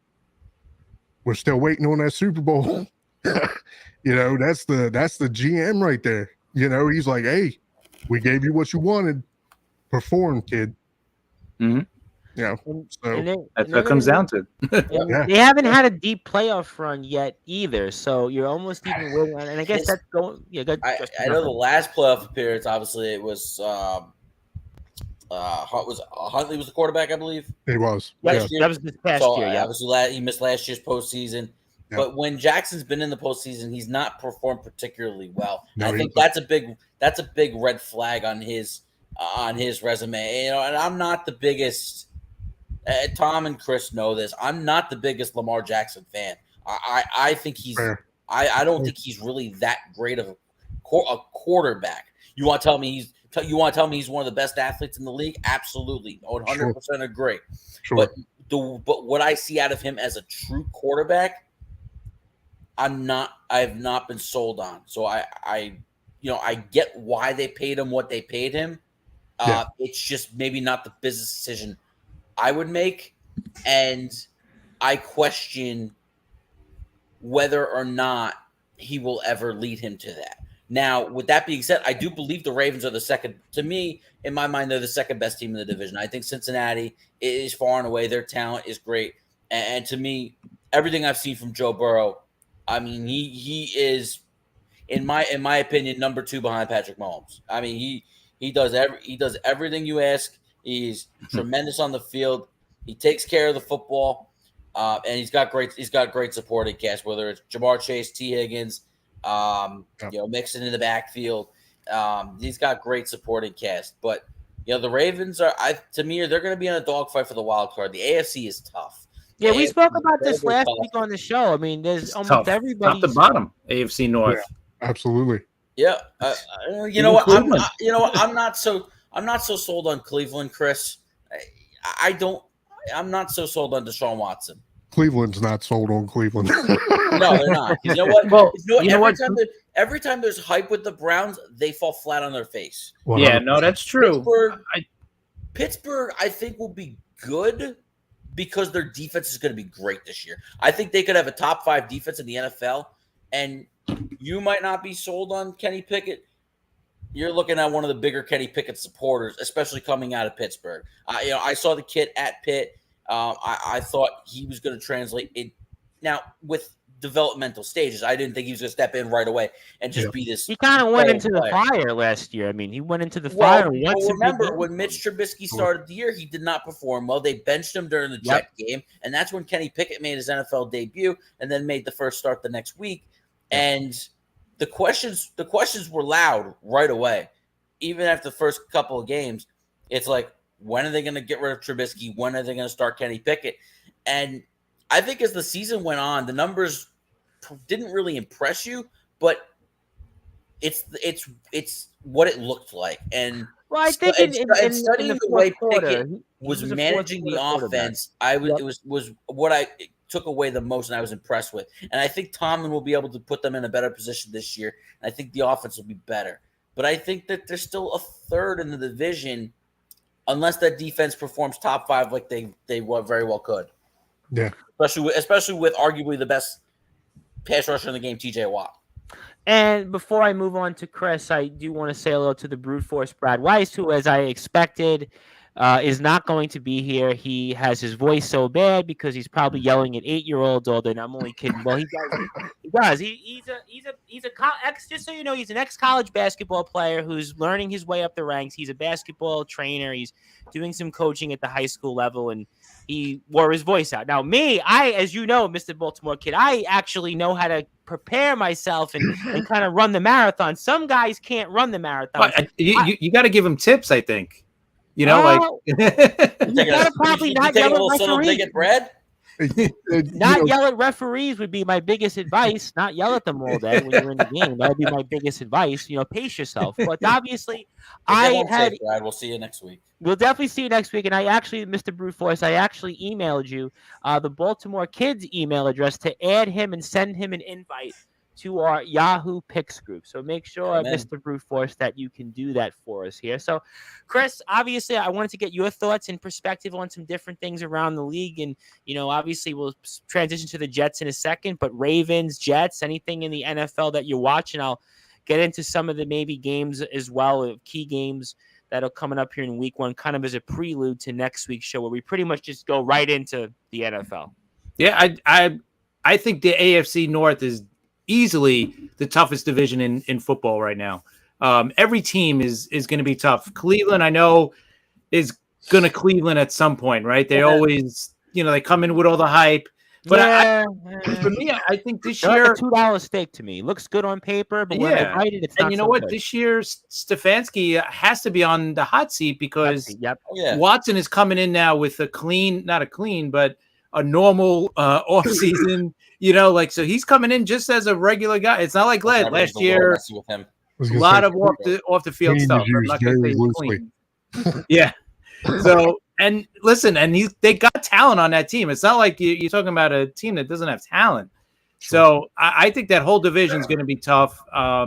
we're still waiting on that Super Bowl. That's the GM right there. He's like, hey, we gave you what you wanted. Perform, kid. Mm-hmm. Yeah. So that's what it comes down to. They haven't had a deep playoff run yet either. So you're almost even willing. And I guess that's going. Yeah, I know the last playoff appearance, obviously, it was Huntley was the quarterback, I believe. He was. That was this past year. Yeah, obviously he missed last year's postseason. Yeah. But when Jackson's been in the postseason, he's not performed particularly well. No, I think that's a big red flag on his resume. And I'm not the biggest. Tom and Chris know this. I'm not the biggest Lamar Jackson fan. I think he's. Fair. I don't think he's really that great of a quarterback. You want to tell me he's one of the best athletes in the league? Absolutely, 100% agree. Sure. But what I see out of him as a true quarterback, I've not been sold on. So I get why they paid him what they paid him. It's just maybe not the business decision I would make, and I question whether or not he will ever lead him to that. Now, with that being said, I do believe the Ravens are the second. To me, in my mind, they're the second best team in the division. I think Cincinnati is far and away. Their talent is great, and to me, everything I've seen from Joe Burrow, I mean, he is, in my opinion, number 2 behind Patrick Mahomes. I mean, he does everything you ask. He's tremendous on the field. He takes care of the football, and he's got great supporting cast. Whether it's Jamar Chase, T. Higgins, Mixon in the backfield, he's got great supporting cast. But the Ravens they're going to be in a dogfight for the wild card. The AFC is tough. Yeah, we spoke about this last week on the show. I mean, there's almost everybody top to bottom AFC North. Yeah, absolutely. Yeah, you know what? I'm not so sold on Cleveland, Chris. I'm not so sold on Deshaun Watson. Cleveland's not sold on Cleveland. No, they're not. You know what? Well, every time there's hype with the Browns, they fall flat on their face. 100%. Yeah, no, that's true. Pittsburgh, I think, will be good because their defense is going to be great this year. I think they could have a top 5 defense in the NFL, and you might not be sold on Kenny Pickett. You're looking at one of the bigger Kenny Pickett supporters, especially coming out of Pittsburgh. I saw the kid at Pitt. I thought he was going to translate it. Now, with developmental stages, I didn't think he was going to step in right away and just be this. He kind of went into the fire last year. I mean, he went into the fire. Remember, when Mitch Trubisky started the year, he did not perform well. They benched him during the Jet game, and that's when Kenny Pickett made his NFL debut and then made the first start the next week. And the questions were loud right away. Even after the first couple of games, it's like, when are they going to get rid of Trubisky? When are they going to start Kenny Pickett? And I think as the season went on, the numbers didn't really impress you, but it's what it looked like. And I think studying the way Pickett was managing the offense, was what I took away the most, and I was impressed with. And I think Tomlin will be able to put them in a better position this year. And I think the offense will be better. But I think that there's still a third in the division, unless that defense performs top 5 like they very well could. Yeah. Especially with arguably the best pass rusher in the game, TJ Watt. And before I move on to Chris, I do want to say hello to the brute force Brad Weiss, who, as I expected, is not going to be here. He has his voice so bad because he's probably yelling at 8-year-olds all day. And I'm only kidding. Well, he does. He's just so you know, he's an ex-college basketball player who's learning his way up the ranks. He's a basketball trainer. He's doing some coaching at the high school level, and he wore his voice out. Now, me, as you know, Mr. Baltimore Kid, I actually know how to prepare myself and kind of run the marathon. Some guys can't run the marathon. You got to give them tips, I think. You know, you gotta probably not yell at referees. Not yell at referees would be my biggest advice. Not yell at them all day when you're in the game. That would be my biggest advice. Pace yourself. But obviously, Brad, we'll see you next week. We'll definitely see you next week. And I actually, Mr. Brute Force, I actually emailed you the Baltimore Kids email address to add him and send him an invite to our Yahoo Picks group. So make sure, Amen. Mr. Brute Force, that you can do that for us here. So, Chris, obviously, I wanted to get your thoughts and perspective on some different things around the league. And, obviously, we'll transition to the Jets in a second. But Ravens, Jets, anything in the NFL that you're watching, I'll get into some of the maybe games as well, key games that are coming up here in week 1, kind of as a prelude to next week's show, where we pretty much just go right into the NFL. Yeah, I think the AFC North is easily the toughest division in football right now. Every team is going to be tough. Cleveland, I know, is going to Cleveland at some point, right? They always, they come in with all the hype. But for me, I think this year, like a $2 steak to me. Looks good on paper, but when I write it, it's not. And you know so what? good. This year, Stefanski has to be on the hot seat because Watson is coming in now with but a normal offseason. So he's coming in just as a regular guy. It's not like last year. A lot of off the field stuff. I'm not going to say he's clean. Yeah. So, and listen, they got talent on that team. It's not like you're talking about a team that doesn't have talent. So I think that whole division is going to be tough. I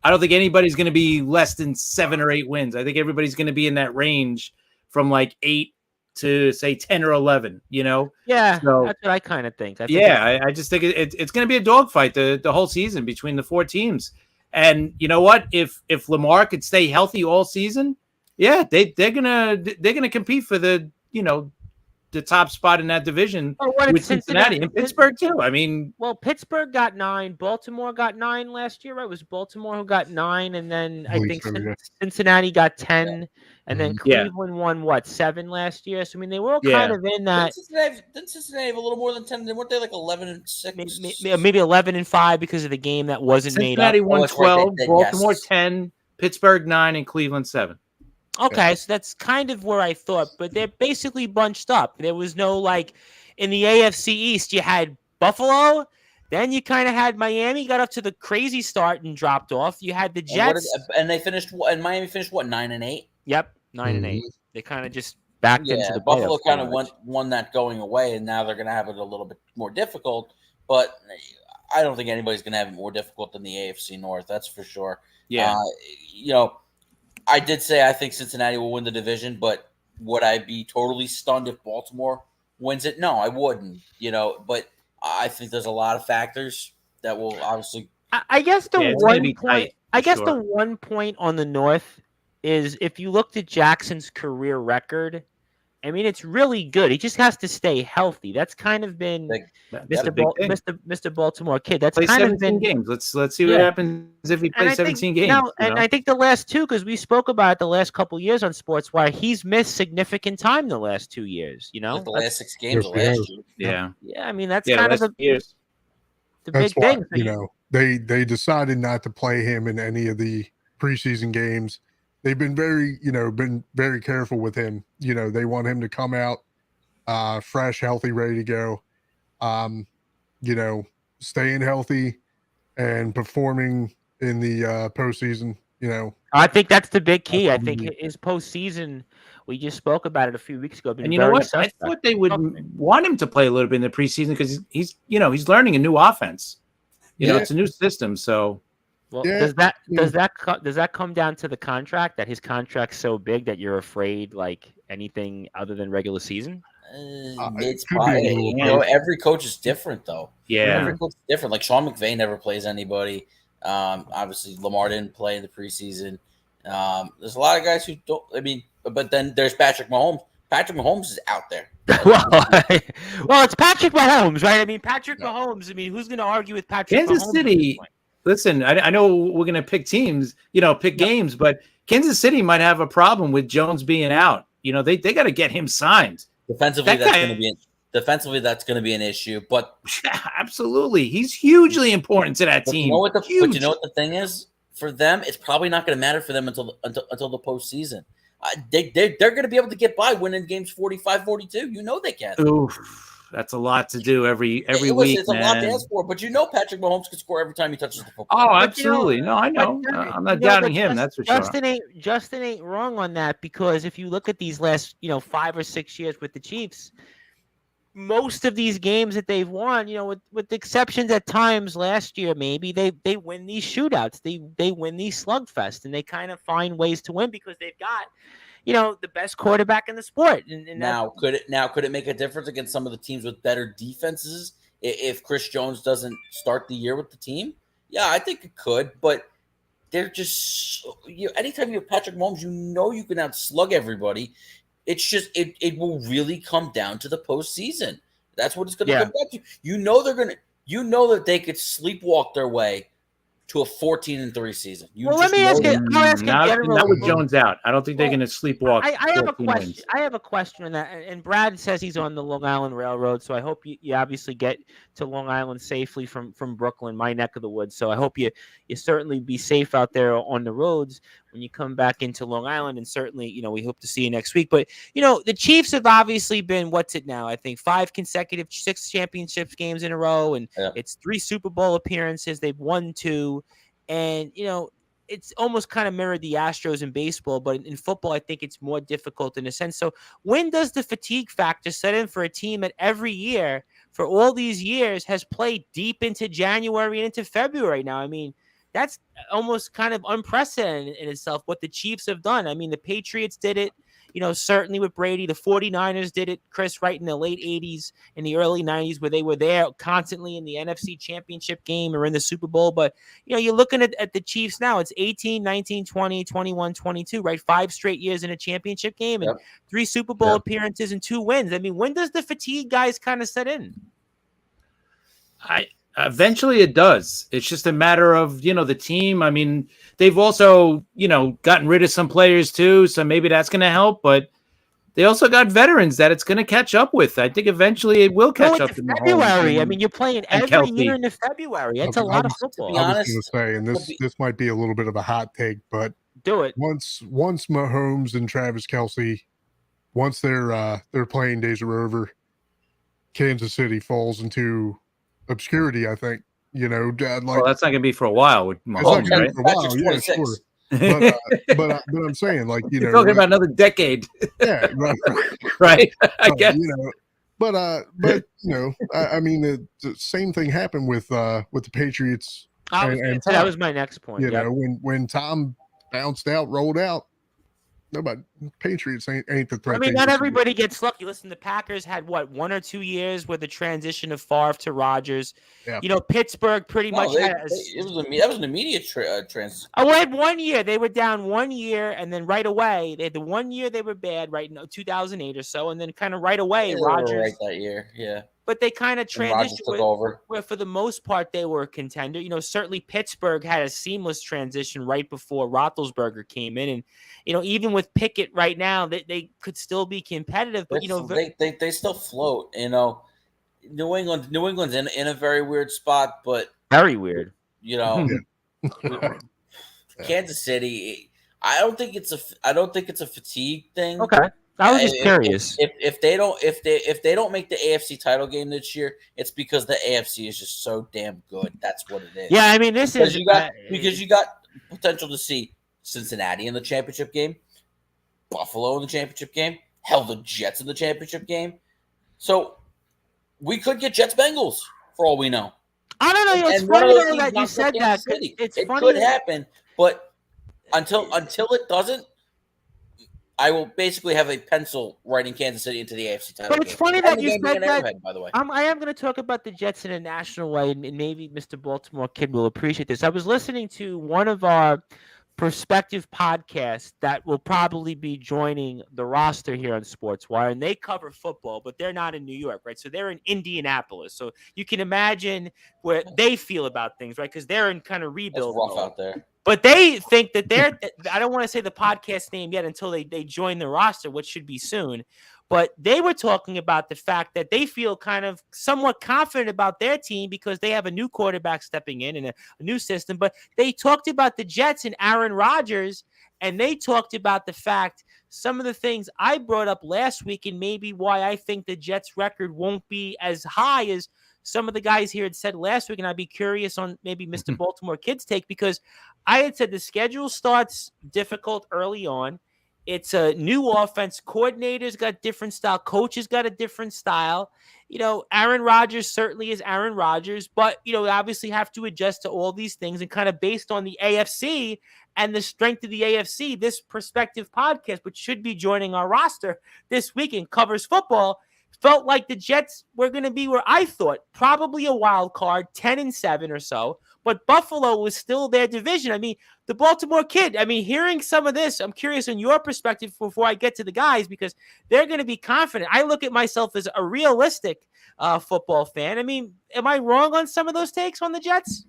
don't think anybody's going to be less than 7 or 8 wins. I think everybody's going to be in that range from like 8 to say 10 or 11, Yeah, so, that's what I kind of think. I just think it's going to be a dogfight the whole season between the 4 teams. And you know what? If Lamar could stay healthy all season, they're gonna compete for the top spot in that division with Cincinnati and Pittsburgh too. I mean, Pittsburgh got 9, Baltimore got 9 last year, right? It was Baltimore who got 9, and then I think Cincinnati got 10, and then Cleveland won 7 last year. So I mean, they were all kind of in that. Didn't Cincinnati have a little more than 10? Weren't they like 11-6? Maybe 11-5 because of the game that wasn't made up. Cincinnati won 12, Baltimore 10, Pittsburgh 9, and Cleveland 7. Okay, so that's kind of where I thought, but they're basically bunched up. There was no, in the AFC East, you had Buffalo, then you kind of had Miami, got up to the crazy start and dropped off. You had the Jets. And Miami finished, 9-8? Yep, 9-8. They kind of just backed into the Buffalo kind of won that going away, and now they're going to have it a little bit more difficult, but I don't think anybody's going to have it more difficult than the AFC North, that's for sure. Yeah. I did say I think Cincinnati will win the division, but would I be totally stunned if Baltimore wins it? No, I wouldn't. But I think there's a lot of factors that will obviously. I guess the one point. The 1 point on the North is if you looked at Jackson's career record. I mean, it's really good. He just has to stay healthy. That's kind of been Mr. Baltimore Kid. That's kind of been games. Let's see what happens if he plays 17 games. I think the last 2, because we spoke about it the last couple of years on Sportzwire, he's missed significant time the last 2 years. The last 6 games of last year. Yeah. Yeah, I mean that's kind of the big thing. They decided not to play him in any of the preseason games. They've been very careful with him. They want him to come out fresh, healthy, ready to go. Staying healthy and performing in the postseason. I think that's the big key. I think his postseason. We just spoke about it a few weeks ago. And you know what? Suspect. I thought they would want him to play a little bit in the preseason because he's learning a new offense. It's a new system, so. Well, does that come down to the contract, that his contract's so big that you're afraid anything other than regular season? It's probably, every coach is different though. Yeah, every coach is different. Like Sean McVay never plays anybody. Obviously Lamar didn't play in the preseason. There's a lot of guys who don't. I mean, but then there's Patrick Mahomes. Patrick Mahomes is out there. well, it's Patrick Mahomes, right? I mean, Patrick Mahomes. I mean, who's going to argue with Patrick Kansas Mahomes? City. Listen, I know we're going to pick teams, games, but Kansas City might have a problem with Jones being out. They got to get him signed. Defensively, that's going to be an issue. But yeah, absolutely, he's hugely important to that team. You know what the thing is for them? It's probably not going to matter for them until the postseason. They're going to be able to get by winning games 45-42. You know they can. Oof. That's a lot to do every week. It's a lot to ask for, but Patrick Mahomes can score every time he touches the football. Oh, absolutely. No, I know. I'm not doubting him. That's for sure. Justin ain't wrong on that, because if you look at these last 5 or 6 years with the Chiefs, most of these games that they've won, with the exceptions at times last year, maybe they win these shootouts, they win these slugfests, and they kind of find ways to win because they've got the best quarterback in the sport. And now, could it make a difference against some of the teams with better defenses if Chris Jones doesn't start the year with the team? Yeah, I think it could, but they're just anytime you have Patrick Mahomes, you can outslug everybody. It's just it will really come down to the postseason. That's what it's going to come down to. That they could sleepwalk their way to a 14-3 season. Let me ask you. Not with Jones out. I don't think they're going to sleepwalk. I have a question. Wins. I have a question on that. And Brad says he's on the Long Island Railroad, so I hope you obviously get to Long Island safely from Brooklyn, my neck of the woods. So I hope you certainly be safe out there on the roads when you come back into Long Island. And certainly, we hope to see you next week. But the Chiefs have obviously been, what's it now? I think 5 consecutive 6 championships games in a row, and it's 3 Super Bowl appearances. They've won 2. And, it's almost kind of mirrored the Astros in baseball, but in football, I think it's more difficult in a sense. So when does the fatigue factor set in for a team that every year for all these years has played deep into January and into February now? I mean, that's almost kind of unprecedented in itself what the Chiefs have done. I mean, the Patriots did it, certainly with Brady. The 49ers did it, Chris, right in the late 80s and the early 90s, where they were there constantly in the NFC Championship game or in the Super Bowl. But, you're looking at the Chiefs now. It's 18, 19, 20, 21, 22, right? 5 straight years in a championship game and 3 Super Bowl appearances and 2 wins. I mean, when does the fatigue guys kind of set in? Eventually it does. It's just a matter of, the team. I mean, they've also, gotten rid of some players too. So maybe that's going to help, but they also got veterans that it's going to catch up with. I think eventually it will catch up. In February. I mean, you're playing every year in February. That's a lot of football. I was going to say, and this might be a little bit of a hot take, but do it. Once Mahomes and Travis Kelce, once their playing days are over, Kansas City falls into obscurity, I think. Well, that's not going to be for a while with Mahomes, right? For a while, yeah, sure. But I'm saying, you're talking about another decade. Yeah, right. I guess. I mean, the same thing happened with the Patriots. And Tom, that was my next point. When Tom bounced out, rolled out, nobody, Patriots ain't the threat. I mean, not everybody gets lucky. Listen, the Packers had 1 or 2 years with the transition of Favre to Rodgers. Yeah. Pittsburgh pretty much that was an immediate transfer. I had 1 year. They were down 1 year, and then right away, they had the 1 year they were bad, right? 2008 or so, and then kind of right away, Rodgers. Right that year, yeah. But they kind of transitioned where for the most part they were a contender. Certainly Pittsburgh had a seamless transition right before Roethlisberger came in, and even with Pickett right now, they could still be competitive. But they still float. New England's in a very weird spot, but very weird. Kansas City. I don't think it's a fatigue thing. Okay. I was just curious. If they don't make the AFC title game this year, it's because the AFC is just so damn good. That's what it is. Yeah, I mean, because you got potential to see Cincinnati in the championship game, Buffalo in the championship game, hell, the Jets in the championship game. So we could get Jets Bengals for all we know. I don't know. It's funny that you said that. It could happen, but until it doesn't, I will basically have a pencil writing Kansas City into the AFC title. But it's funny that you said that. By the way, I am going to talk about the Jets in a national way, and maybe Mr. Baltimore Kid will appreciate this. I was listening to one of our prospective podcasts that will probably be joining the roster here on Sportswire, and they cover football, but they're not in New York, right? So they're in Indianapolis. So you can imagine where they feel about things, right? Because they're in kind of rebuild. It's rough out there. But they think that I don't want to say the podcast name yet until they join the roster, which should be soon. But they were talking about the fact that they feel kind of somewhat confident about their team because they have a new quarterback stepping in and a new system. But they talked about the Jets and Aaron Rodgers, and they talked about the fact some of the things I brought up last week and maybe why I think the Jets record won't be as high as some of the guys here had said last week. And I'd be curious on maybe Mr. Baltimore Kid's take, because I had said the schedule starts difficult early on. It's a new offense. Coordinators got different style. Coaches got a different style. Aaron Rodgers certainly is Aaron Rodgers, but, obviously have to adjust to all these things. And kind of based on the AFC and the strength of the AFC, this prospective podcast, which should be joining our roster this weekend, covers football, felt like the Jets were going to be where I thought, probably a wild card, 10-7 or so. But Buffalo was still their division. I mean, the Baltimore Kid, hearing some of this, I'm curious on your perspective before I get to the guys, because they're going to be confident. I look at myself as a realistic football fan. Am I wrong on some of those takes on the Jets?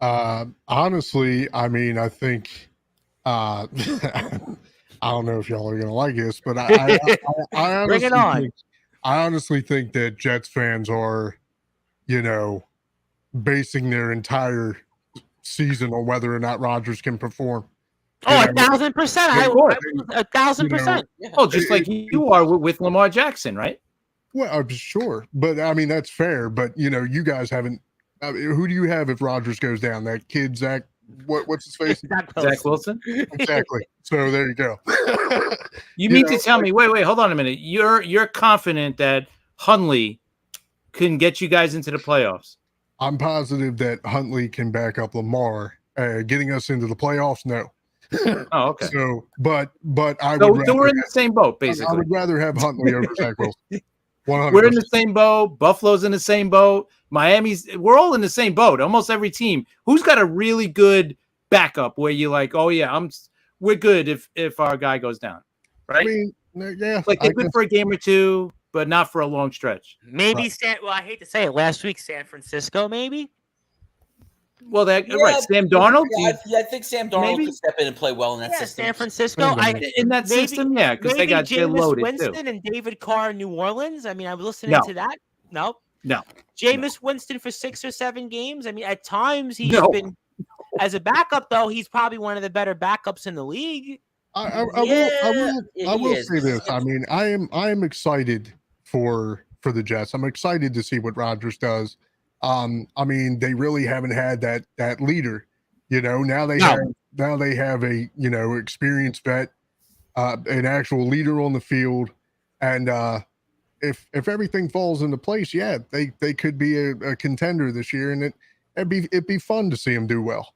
Honestly, I think I don't know if y'all are going to like this, but I Bring it on. I honestly think that Jets fans are, basing their entire season on whether or not Rodgers can perform. Oh, 1,000%. 1,000%. Oh, just like you are with Lamar Jackson, right? Well, I'm sure, but that's fair. But you guys haven't. Who do you have if Rodgers goes down? That kid Zach. What's his face? Zach Wilson. Exactly. So there you go. You mean to tell me? Wait, hold on a minute. You're confident that Huntley can get you guys into the playoffs? I'm positive that Huntley can back up Lamar, getting us into the playoffs. No. Oh, okay. So, but I would. So we're in the same boat, basically. I would rather have Huntley over Zach Wilson. 100%. We're in the same boat. Buffalo's in the same boat. We're all in the same boat. Almost every team. Who's got a really good backup where you're like, oh yeah, we're good if our guy goes down, right? Yeah, like they're good for a game or two, but not for a long stretch. Maybe I hate to say it. Last week, San Francisco, maybe. Well, right. Sam Darnold. I think Sam Darnold could step in and play well in that system. San Francisco, in that system, yeah, because they got loaded Winston too. And David Carr in New Orleans. I was listening to that. No. Jameis Winston for 6 or 7 games. At times he's been as a backup, though. He's probably one of the better backups in the league. I will say this. I am excited for the Jets. I'm excited to see what Rodgers does. They really haven't had that leader. Now they have a experienced vet, an actual leader on the field, and if everything falls into place, they could be a contender this year, and it'd be fun to see them do well.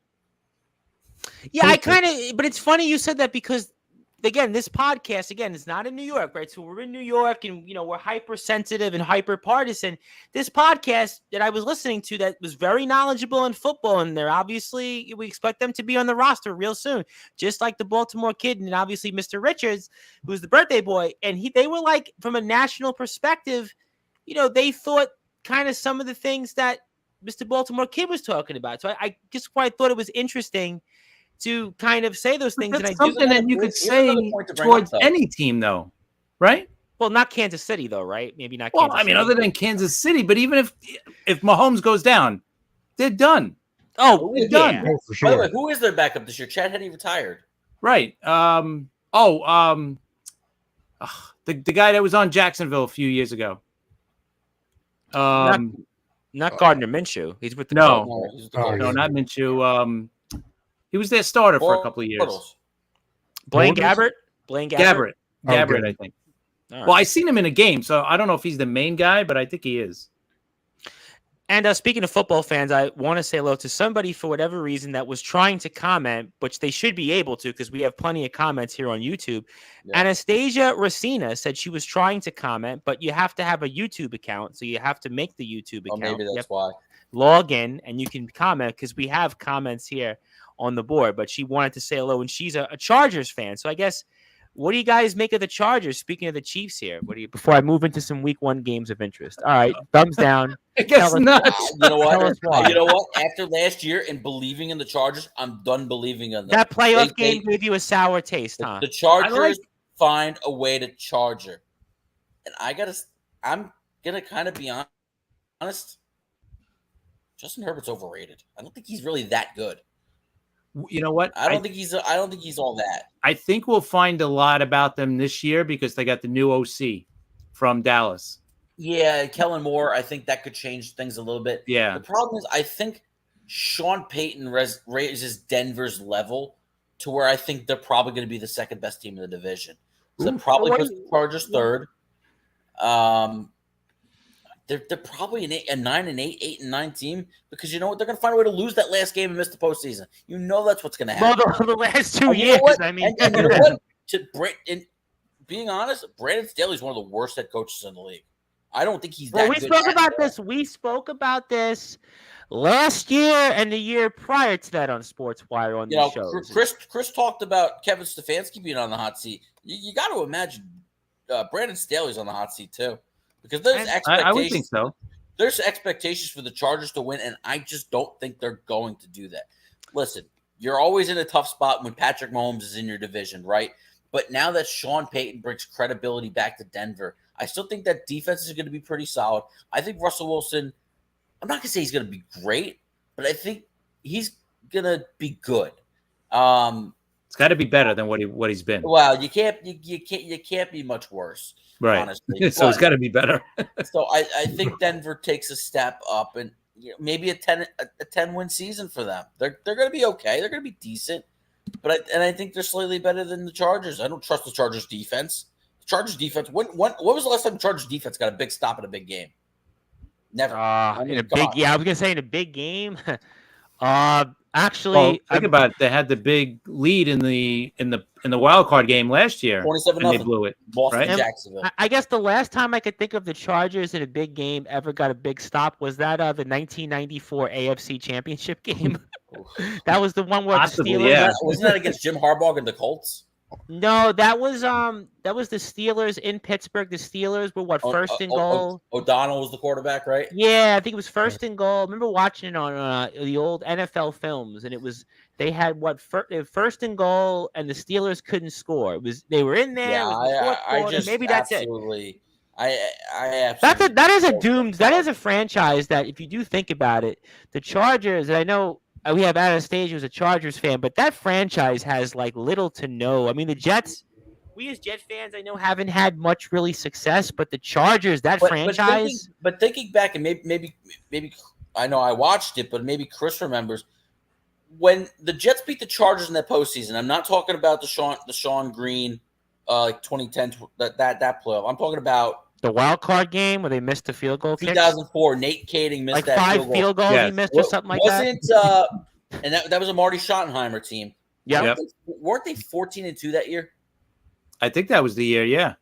Yeah, but it's funny you said that because, again, this podcast, is not in New York, right? So we're in New York and, we're hypersensitive and hyper partisan. This podcast that I was listening to that was very knowledgeable in football, and we expect them to be on the roster real soon, just like the Baltimore Kid and obviously Mr. Richards, who's the birthday boy. And they were like, from a national perspective, they thought kind of some of the things that Mr. Baltimore Kid was talking about. So I just why I thought it was interesting to kind of say those things. That's something that you could say towards any team, though, right? Well, not Kansas City, though, right? Maybe not. Well, Kansas City. Other than Kansas City, but even if Mahomes goes down, they're done. Oh, they're done. Oh, for sure. By the way, who is their backup this year? Chad Henne retired. Right. The guy that was on Jacksonville a few years ago. Not Gardner Minshew. He's with the Colts. No, not Minshew. He was their starter for a couple of years. Blaine Gabbert? Gabbert, I think. Right. Well, I seen him in a game, so I don't know if he's the main guy, but I think he is. And speaking of football fans, I want to say hello to somebody for whatever reason that was trying to comment, which they should be able to because we have plenty of comments here on YouTube. Yeah. Anastasia Racina said she was trying to comment, but you have to have a YouTube account, so you have to make the YouTube account. Maybe that's why. Log in, and you can comment because we have comments here on the board, but she wanted to say hello, and she's a Chargers fan. So I guess, what do you guys make of the Chargers? Speaking of the Chiefs here, before I move into some Week 1 games of interest? All right, thumbs down. I guess not. You know what? After last year and believing in the Chargers, I'm done believing in them. That playoff game gave you a sour taste, huh? The Chargers find a way to charger. And I'm gonna kind of be honest. Justin Herbert's overrated. I don't think he's really that good. You know what? I don't think he's all that. I think we'll find a lot about them this year because they got the new OC from Dallas. Yeah, Kellen Moore. I think that could change things a little bit. Yeah. The problem is, I think Sean Payton raises Denver's level to where I think they're probably going to be the second best team in the division. So they're probably put the Chargers third. They're probably a 9-8, 8-9 team because you know what? They're going to find a way to lose that last game and miss the postseason. You know that's what's going to happen. Well, the last 2 years, I mean. And you know what? Being honest, Brandon Staley's one of the worst head coaches in the league. I don't think he's that good. We spoke about this last year and the year prior to that on Sportswire on the show. Chris talked about Kevin Stefanski being on the hot seat. You got to imagine Brandon Staley's on the hot seat too, because there's expectations. I would think so. There's expectations for the Chargers to win, and I just don't think they're going to do that. Listen, you're always in a tough spot when Patrick Mahomes is in your division, right? But now that Sean Payton brings credibility back to Denver, I still think that defense is going to be pretty solid. I think Russell Wilson, I'm not going to say he's going to be great, but I think he's going to be good. It's got to be better than what he's been. Well, you can't be much worse, right? Honestly, so it's got to be better. So I think Denver takes a step up, and maybe a 10-win season for them. They're going to be okay. They're going to be decent, but I think they're slightly better than the Chargers. I don't trust the Chargers defense. The Chargers defense. What was the last time the Chargers defense got a big stop in a big game? Never. I was gonna say in a big game. Actually, think about it. They had the big lead in the wild card game last year. 27-0. They blew it. Boston, right? Jacksonville. I guess the last time I could think of the Chargers in a big game ever got a big stop was that the 1994 AFC Championship game. That was the one where the Steelers. Wasn't that against Jim Harbaugh and the Colts? No, that was the Steelers in Pittsburgh. The Steelers were first and goal. O'Donnell was the quarterback, right? Yeah, I think it was first and goal. I remember watching it on the old NFL films, and they had first and goal, and the Steelers couldn't score. They were in there. Yeah, maybe that's absolutely. That is a franchise that if you do think about it, the Chargers. And I know. We have Anastasia who's a Chargers fan, but that franchise has like little to no. I mean, the Jets, we as Jet fans, I know haven't had much really success, but the Chargers, franchise. But thinking back, and maybe I know I watched it, but maybe Chris remembers when the Jets beat the Chargers in that postseason. I'm not talking about the Sean Green, 2010 that playoff. I'm talking about the wild card game where they missed the field goal. 2004, Nate Kading missed that 5 field goals. He missed or something like that. And that was a Marty Schottenheimer team. Yeah, weren't they 14-2 that year? I think that was the year. Yeah,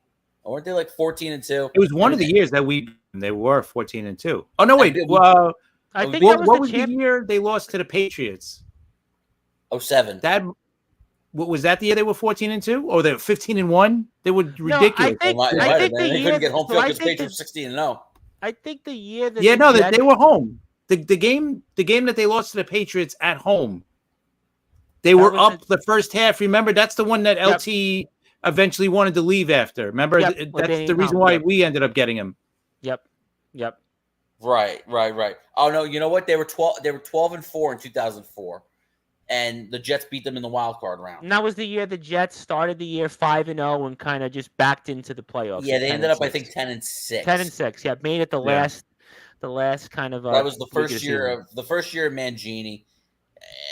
or weren't they like 14-2? It was one of the years that they were 14-2. Oh no, wait. I think what was the year they lost to the Patriots? 07. What was that the year they were 14-2 or they were 15-1? They were ridiculous. I think they couldn't get home field because Patriots 16-0. I think the year that they were home. The game that they lost to the Patriots at home. They were up the first half. Remember, that's the one that LT eventually wanted to leave after. Remember, that's the reason why we ended up getting him. Yep. Right. Oh no, you know what? They were 12-4 in 2004. And the Jets beat them in the wild card round. And that was the year the Jets started the year 5-0 and kind of just backed into the playoffs. Yeah, they ended up, I think, 10-6. 10-6. Yeah, made it the last kind of. That was the first year of Mangini,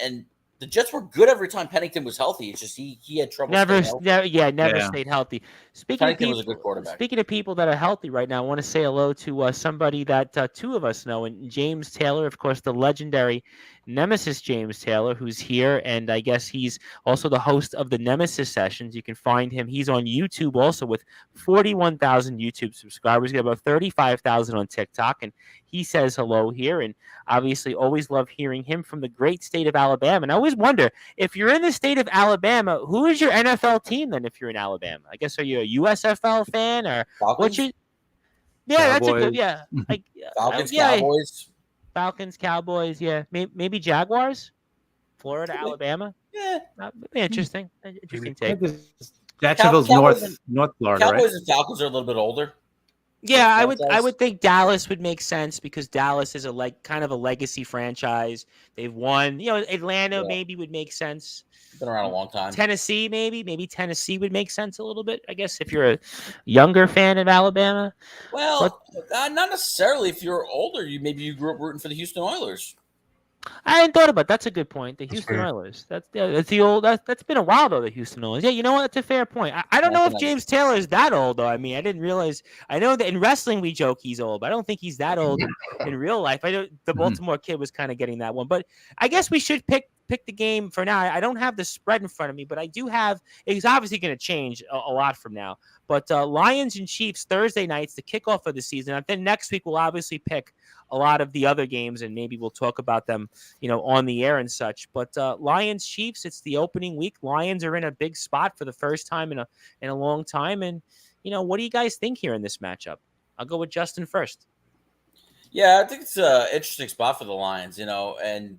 and the Jets were good every time Pennington was healthy. It's just he had trouble. Never stayed healthy. Pennington was a good quarterback. Speaking of people that are healthy right now, I want to say hello to somebody that two of us know, and James Taylor, of course, the legendary Nemesis James Taylor, who's here, and I guess he's also the host of the Nemesis Sessions. You can find him. He's on YouTube also with 41,000 YouTube subscribers. He's got about 35,000 on TikTok, and he says hello here, and obviously always love hearing him from the great state of Alabama. And I always wonder, if you're in the state of Alabama, who is your NFL team then if you're in Alabama? I guess, are you a USFL fan or what's your... Yeah, Cowboys. That's a good, Falcons, Cowboys. Falcons, Cowboys, yeah. Maybe Jaguars? Florida, Alabama? Yeah. Interesting take. Jacksonville's North Florida, Cowboys right? and Falcons are a little bit older. Yeah, I would think Dallas would make sense because Dallas is kind of a legacy franchise. They've won. Atlanta maybe would make sense. Been around a long time. Tennessee maybe Tennessee would make sense a little bit. I guess if you're a younger fan of Alabama. Well, not necessarily. If you're older, you grew up rooting for the Houston Oilers. I hadn't thought about. That's a good point. The Houston Oilers. That's the old. That's been a while though. The Houston Oilers. Yeah, you know what? That's a fair point. I don't know if James Taylor is that old though. I mean, I didn't realize. I know that in wrestling we joke he's old, but I don't think he's that old in real life. I know the Baltimore kid was kind of getting that one, but I guess we should pick the game for now. I don't have the spread in front of me, but I do have. It's obviously going to change a lot from now. But Lions and Chiefs Thursday nights, the kickoff of the season. And then next week we'll obviously pick a lot of the other games, and maybe we'll talk about them, on the air and such. But Lions Chiefs, it's the opening week. Lions are in a big spot for the first time in a long time. And what do you guys think here in this matchup? I'll go with Justin first. Yeah, I think it's an interesting spot for the Lions. And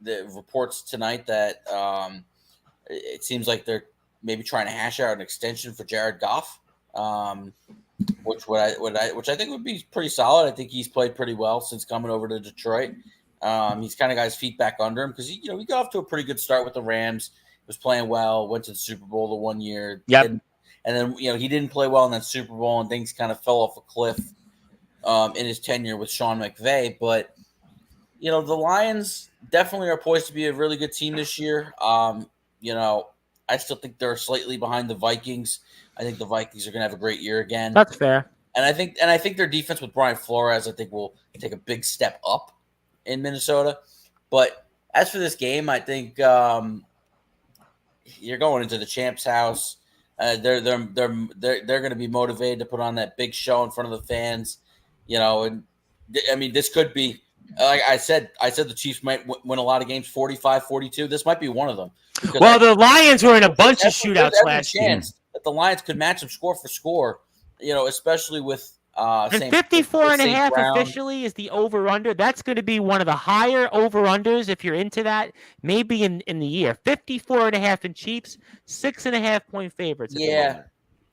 the reports tonight that it seems like they're maybe trying to hash out an extension for Jared Goff. Which I think would be pretty solid. I think he's played pretty well since coming over to Detroit. He's kind of got his feet back under him because he got off to a pretty good start with the Rams. Was playing well, went to the Super Bowl the 1 year. Yep. And then he didn't play well in that Super Bowl, and things kind of fell off a cliff in his tenure with Sean McVay. But the Lions definitely are poised to be a really good team this year. I still think they're slightly behind the Vikings. I think the Vikings are going to have a great year again. That's fair. And I think their defense with Brian Flores, I think, will take a big step up in Minnesota. But as for this game, I think you're going into the champ's house. They're going to be motivated to put on that big show in front of the fans. And I mean, this could be. Like I said the Chiefs might win a lot of games, 45-42. This might be one of them. Well, the Lions were in a bunch of shootouts last year. That the Lions could match them score for score, especially with and 54.5 officially is the over-under. That's going to be one of the higher over-unders if you're into that, maybe in the year. 54.5 in Chiefs, 6.5-point favorites. Yeah,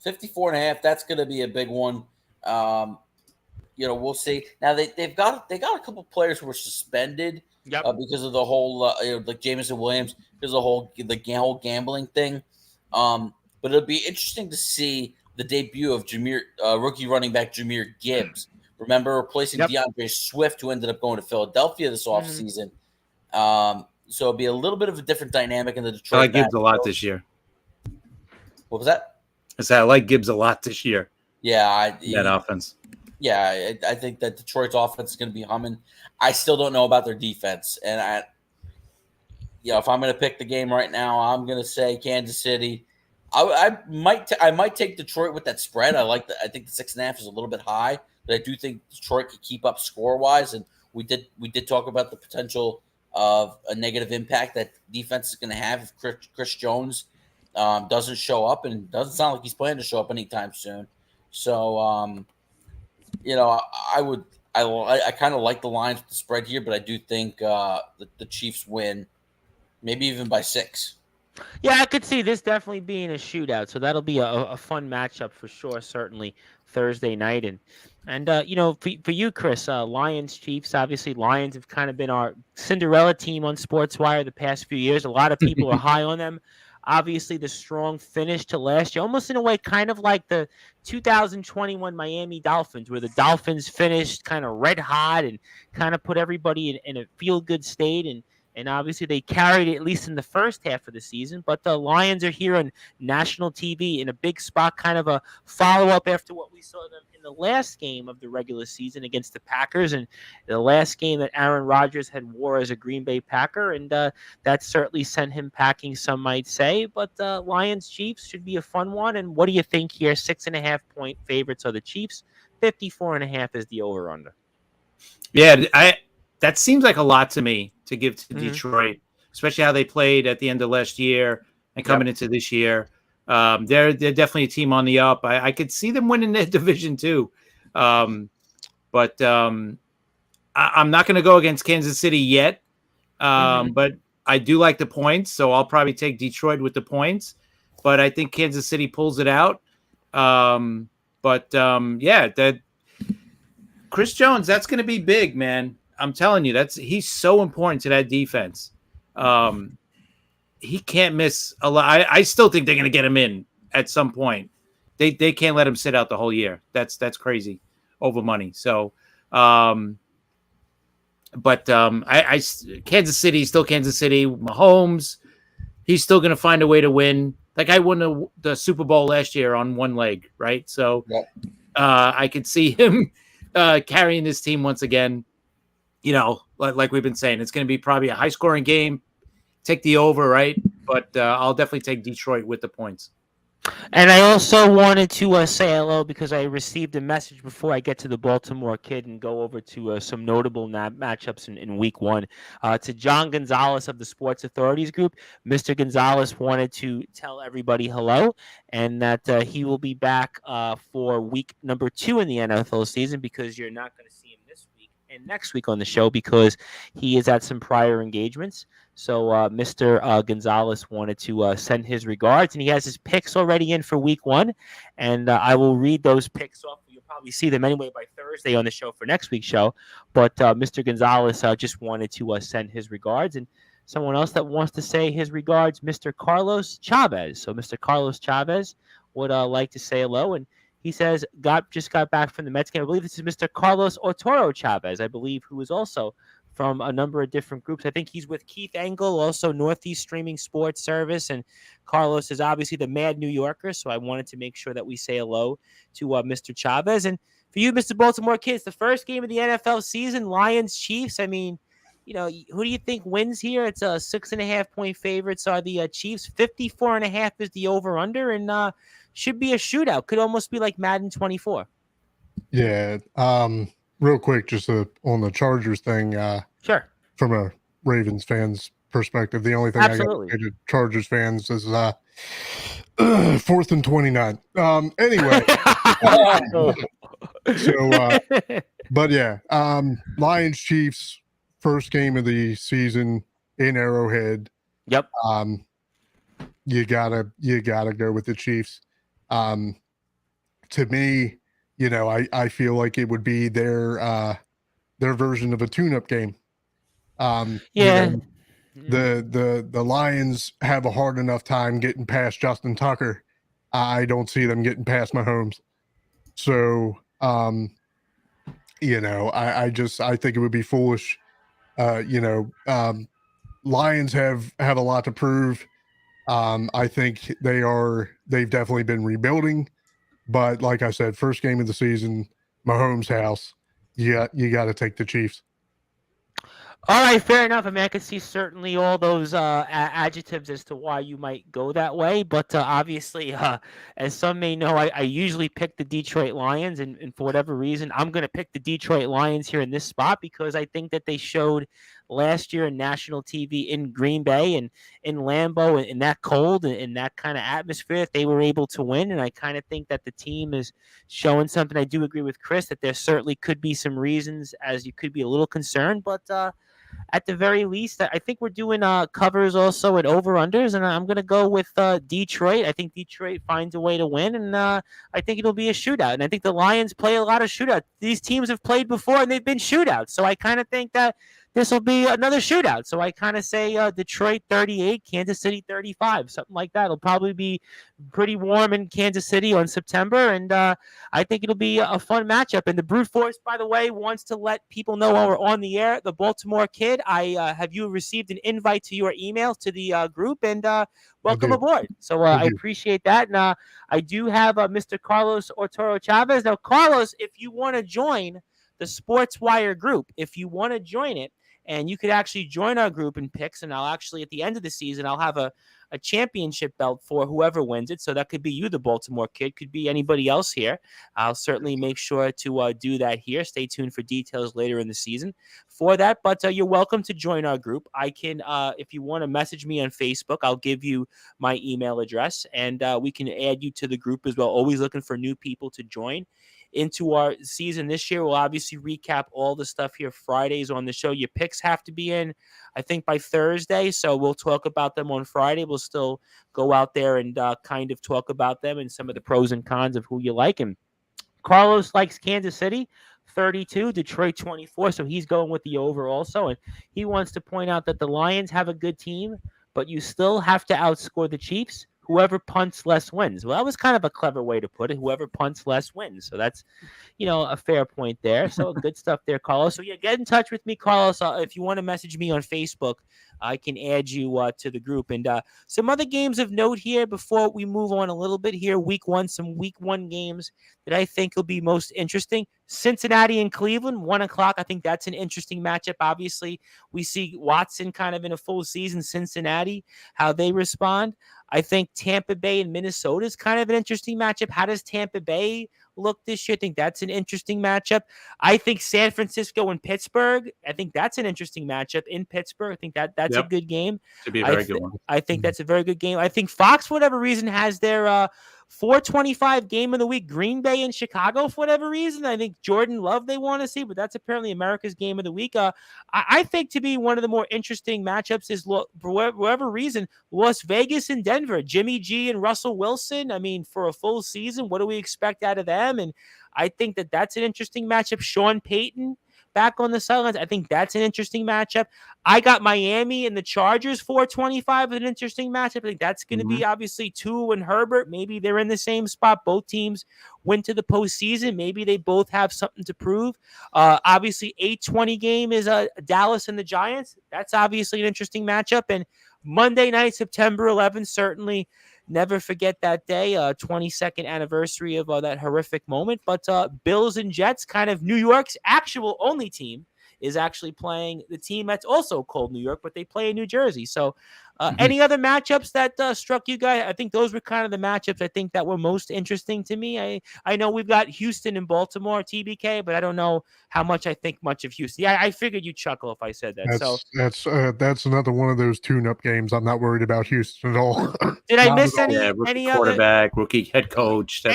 54.5. That's going to be a big one. We'll see. Now they got a couple players who were suspended because of the whole like Jameson Williams, because of the whole gambling thing. But it'll be interesting to see the debut of rookie running back Jahmyr Gibbs. Remember replacing DeAndre Swift, who ended up going to Philadelphia this offseason. So it'll be a little bit of a different dynamic in the Detroit. I like Gibbs a lot this year. What was that? I like Gibbs a lot this year. Yeah, that offense. Yeah, I think that Detroit's offense is going to be humming. I still don't know about their defense, and if I'm going to pick the game right now, I'm going to say Kansas City. I might take Detroit with that spread. I think the 6.5 is a little bit high, but I do think Detroit could keep up score wise. And we did talk about the potential of a negative impact that defense is going to have if Chris Jones doesn't show up, and doesn't sound like he's planning to show up anytime soon. So I kind of like the Lions with the spread here, but I do think the Chiefs win, maybe even by 6. Yeah, I could see this definitely being a shootout, so that'll be a fun matchup for sure. Certainly Thursday night, and for you, Chris, Lions Chiefs. Obviously, Lions have kind of been our Cinderella team on Sportswire the past few years. A lot of people are high on them. Obviously, the strong finish to last year, almost in a way, kind of like the 2021 Miami Dolphins, where the Dolphins finished kind of red hot and kind of put everybody in a feel-good state. And obviously, they carried it at least in the first half of the season. But the Lions are here on national TV in a big spot, kind of a follow-up after what we saw them in the last game of the regular season against the Packers, and the last game that Aaron Rodgers had wore as a Green Bay Packer. And that certainly sent him packing, some might say. But Lions-Chiefs should be a fun one. And what do you think here? 6.5-point favorites are the Chiefs. 54.5 is the over-under. Yeah, that seems like a lot to me to give to Detroit, especially how they played at the end of last year and coming into this year. They're definitely a team on the up. I could see them winning their division too. But I'm not going to go against Kansas City yet. But I do like the points, so I'll probably take Detroit with the points. But I think Kansas City pulls it out. Chris Jones, that's going to be big, man. I'm telling you, he's so important to that defense. He can't miss a lot. I still think they're going to get him in at some point. They can't let him sit out the whole year. That's crazy over money. So, Kansas City, still Kansas City. Mahomes, he's still going to find a way to win. Like I won the Super Bowl last year on one leg, right? So I could see him carrying this team once again. You know, like we've been saying, it's going to be probably a high-scoring game. Take the over, right? But I'll definitely take Detroit with the points. And I also wanted to say hello because I received a message before I get to the Baltimore Kid and go over to some notable matchups in week one. To John Gonzalez of the Sports Authorities Group, Mr. Gonzalez wanted to tell everybody hello and that he will be back for week number 2 in the NFL season because you're not going to see him this week and next week on the show because he is at some prior engagements. So Mr. Gonzalez wanted to send his regards, and he has his picks already in for week 1, and I will read those picks off. You'll probably see them anyway by Thursday on the show for next week's show, but Mr. Gonzalez just wanted to send his regards, and someone else that wants to say his regards, Mr. Carlos Chavez. So Mr. Carlos Chavez would like to say hello, and he says, just got back from the Mets game. I believe this is Mr. Carlos Arturo Chavez, I believe, who is also from a number of different groups. I think he's with Keith Engel, also Northeast Streaming Sports Service, and Carlos is obviously the Mad New Yorker, so I wanted to make sure that we say hello to Mr. Chavez. And for you, Mr. Baltimore Kids, the first game of the NFL season, Lions-Chiefs, I mean, you know, who do you think wins here? It's a 6.5-point favorites are the Chiefs. 54.5 is the over-under, and should be a shootout. Could almost be like Madden 24. Yeah, real quick, just on the Chargers thing. Sure. From a Ravens fan's perspective, the only thing Absolutely. I got to say to Chargers fans is 4th and 29. Anyway. But yeah, Lions Chiefs, first game of the season in Arrowhead. Yep. You gotta go with the Chiefs. To me, you know, I feel like it would be their version of a tune-up game. Yeah. You know, the Lions have a hard enough time getting past Justin Tucker. I don't see them getting past Mahomes. So, you know, I think it would be foolish. You know, Lions have a lot to prove. I think they've definitely been rebuilding. But like I said, first game of the season, Mahomes' house. You got to take the Chiefs. All right, fair enough. I mean, I could see certainly all those adjectives as to why you might go that way. But obviously, as some may know, I usually pick the Detroit Lions. And for whatever reason, I'm going to pick the Detroit Lions here in this spot because I think that they showed last year in national TV in Green Bay and in Lambeau and in that cold and in that kind of atmosphere that they were able to win. And I kind of think that the team is showing something. I do agree with Chris that there certainly could be some reasons as you could be a little concerned. But at the very least, I think we're doing covers also at over-unders, and I'm going to go with Detroit. I think Detroit finds a way to win, and I think it'll be a shootout. And I think the Lions play a lot of shootouts. These teams have played before, and they've been shootouts. So I kind of think that this will be another shootout. So I kind of say Detroit 38, Kansas City 35, something like that. It'll probably be pretty warm in Kansas City on September, and I think it'll be a fun matchup. And the Brute Force, by the way, wants to let people know while we're on the air, the Baltimore Kid, have you received an invite to your email to the group, and welcome aboard. So I appreciate that. And I do have Mr. Carlos Arturo Chavez. Now, Carlos, if you want to join the Sportswire group, if you want to join it, and you could actually join our group in picks, and I'll actually, at the end of the season, I'll have a championship belt for whoever wins it. So that could be you, the Baltimore Kid, could be anybody else here. I'll certainly make sure to do that here. Stay tuned for details later in the season for that. But you're welcome to join our group. I can, if you want to message me on Facebook, I'll give you my email address, and we can add you to the group as well. Always looking for new people to join into our season this year. We'll obviously recap all the stuff here Fridays on the show. Your picks have to be in, I think, by Thursday, so we'll talk about them on Friday. We'll still go out there and kind of talk about them and some of the pros and cons of who you like. And Carlos likes Kansas City. 32, Detroit 24. So he's going with the over also. And he wants to point out that the Lions have a good team, but you still have to outscore the Chiefs. Whoever punts less wins. Well, that was kind of a clever way to put it. Whoever punts less wins. So that's, a fair point there. So good stuff there, Carlos. So yeah, get in touch with me, Carlos. If you want to message me on Facebook, I can add you to the group. And some other games of note here before we move on a little bit here. Some week 1 games that I think will be most interesting. Cincinnati and Cleveland, 1:00. I think that's an interesting matchup. Obviously, we see Watson kind of in a full season. Cincinnati, how they respond. I think Tampa Bay and Minnesota is kind of an interesting matchup. How does Tampa Bay look this year? I think that's an interesting matchup. I think San Francisco and Pittsburgh. I think that's an interesting matchup in Pittsburgh. I think that's a good game. Should be a very good one. I think that's a very good game. I think Fox, for whatever reason, has their 4:25 game of the week, Green Bay and Chicago, for whatever reason. I think Jordan Love they want to see, but that's apparently America's game of the week. I think to be one of the more interesting matchups is, for whatever reason, Las Vegas and Denver. Jimmy G and Russell Wilson. I mean, for a full season, what do we expect out of them? And I think that's an interesting matchup. Sean Payton back on the sidelines. I think that's an interesting matchup. I got Miami and the Chargers 4:25 as an interesting matchup. I think that's going to be obviously Tua and Herbert. Maybe they're in the same spot. Both teams went to the postseason. Maybe they both have something to prove. Obviously, 8:20 game is Dallas and the Giants. That's obviously an interesting matchup. And Monday night, September 11th, certainly never forget that day, 22nd anniversary of that horrific moment. But Bills and Jets, kind of New York's actual only team, is actually playing the team that's also called New York, but they play in New Jersey. So any other matchups that struck you guys? I think those were kind of the matchups I think that were most interesting to me. I know we've got Houston and Baltimore, TBK, but I don't know how much I think much of Houston. Yeah, I figured you'd chuckle if I said that. That's another one of those tune-up games. I'm not worried about Houston at all. Did I miss any quarterback, rookie head coach?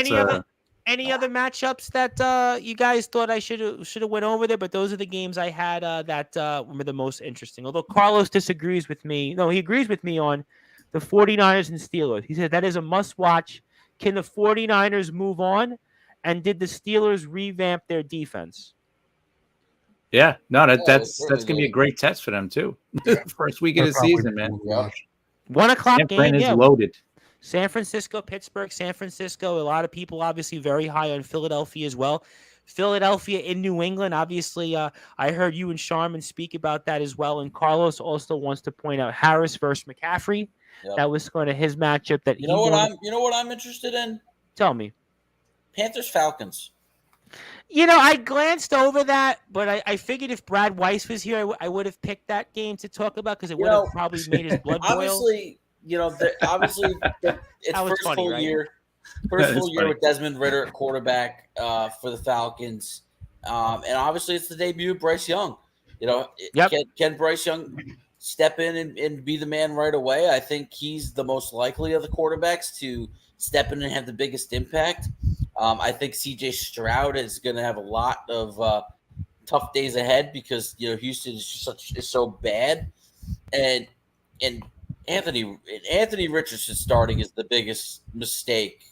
Any other matchups that you guys thought I should have went over there? But those are the games I had that were the most interesting. Although Carlos disagrees with me. No, he agrees with me on the 49ers and Steelers. He said that is a must-watch. Can the 49ers move on? And did the Steelers revamp their defense? Yeah. No, that's going to be a great test for them, too. First week of the season, man. 1:00 game, is loaded. San Francisco, Pittsburgh, San Francisco. A lot of people obviously very high on Philadelphia as well. Philadelphia in New England. Obviously, I heard you and Sharman speak about that as well. And Carlos also wants to point out Harris versus McCaffrey. Yep. That was kind of his matchup. That you know what I'm interested in. Tell me. Panthers Falcons. I glanced over that, but I figured if Brad Weiss was here, I would have picked that game to talk about because it would have probably made his blood boil. Obviously, it's first full year with Desmond Ridder at quarterback for the Falcons, and obviously it's the debut of Bryce Young. Can Bryce Young step in and be the man right away? I think he's the most likely of the quarterbacks to step in and have the biggest impact. I think C.J. Stroud is going to have a lot of tough days ahead because Houston is so bad, and Anthony Richardson starting is the biggest mistake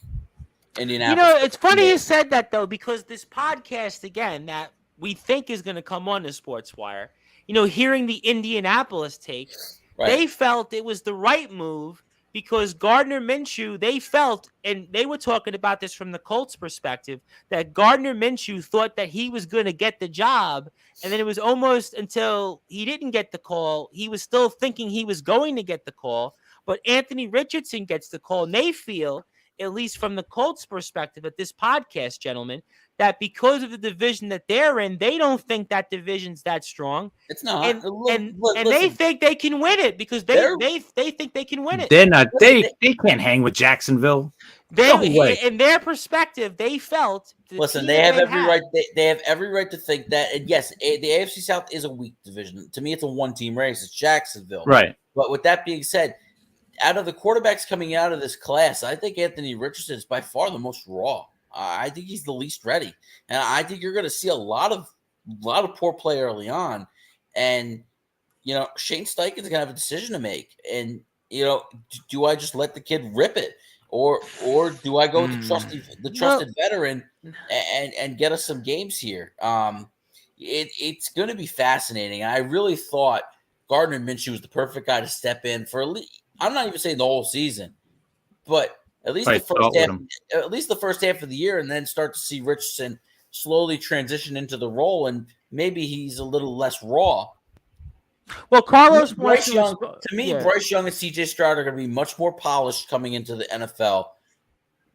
Indianapolis. It's funny you said that though, because this podcast again that we think is going to come on the Sportswire, hearing the Indianapolis take, they felt it was the right move because Gardner Minshew, they felt, and they were talking about this from the Colts' perspective, that Gardner Minshew thought that he was going to get the job, and then it was almost until he didn't get the call, he was still thinking he was going to get the call, but Anthony Richardson gets the call, and they feel, at least from the Colts' perspective at this podcast, gentlemen, that because of the division that they're in, they don't think that division's that strong. It's not. And they think they can win it because they think they can win it. They're not. They can't hang with Jacksonville. In their perspective, they felt. They have every right. They have every right to think that. And yes, the AFC South is a weak division. To me, it's a one-team race. It's Jacksonville. Right. But with that being said, out of the quarterbacks coming out of this class, I think Anthony Richardson is by far the most raw. I think he's the least ready, and I think you're going to see a lot of poor play early on. And Shane Steichen's going to have a decision to make. And do I just let the kid rip it, or do I go with the trusted veteran and get us some games here? It's going to be fascinating. I really thought Gardner Minshew was the perfect guy to step in for I'm not even saying the whole season, but at least the first half of the year, and then start to see Richardson slowly transition into the role, and maybe he's a little less raw. Well, Carlos Bryce Young and CJ Stroud are going to be much more polished coming into the NFL.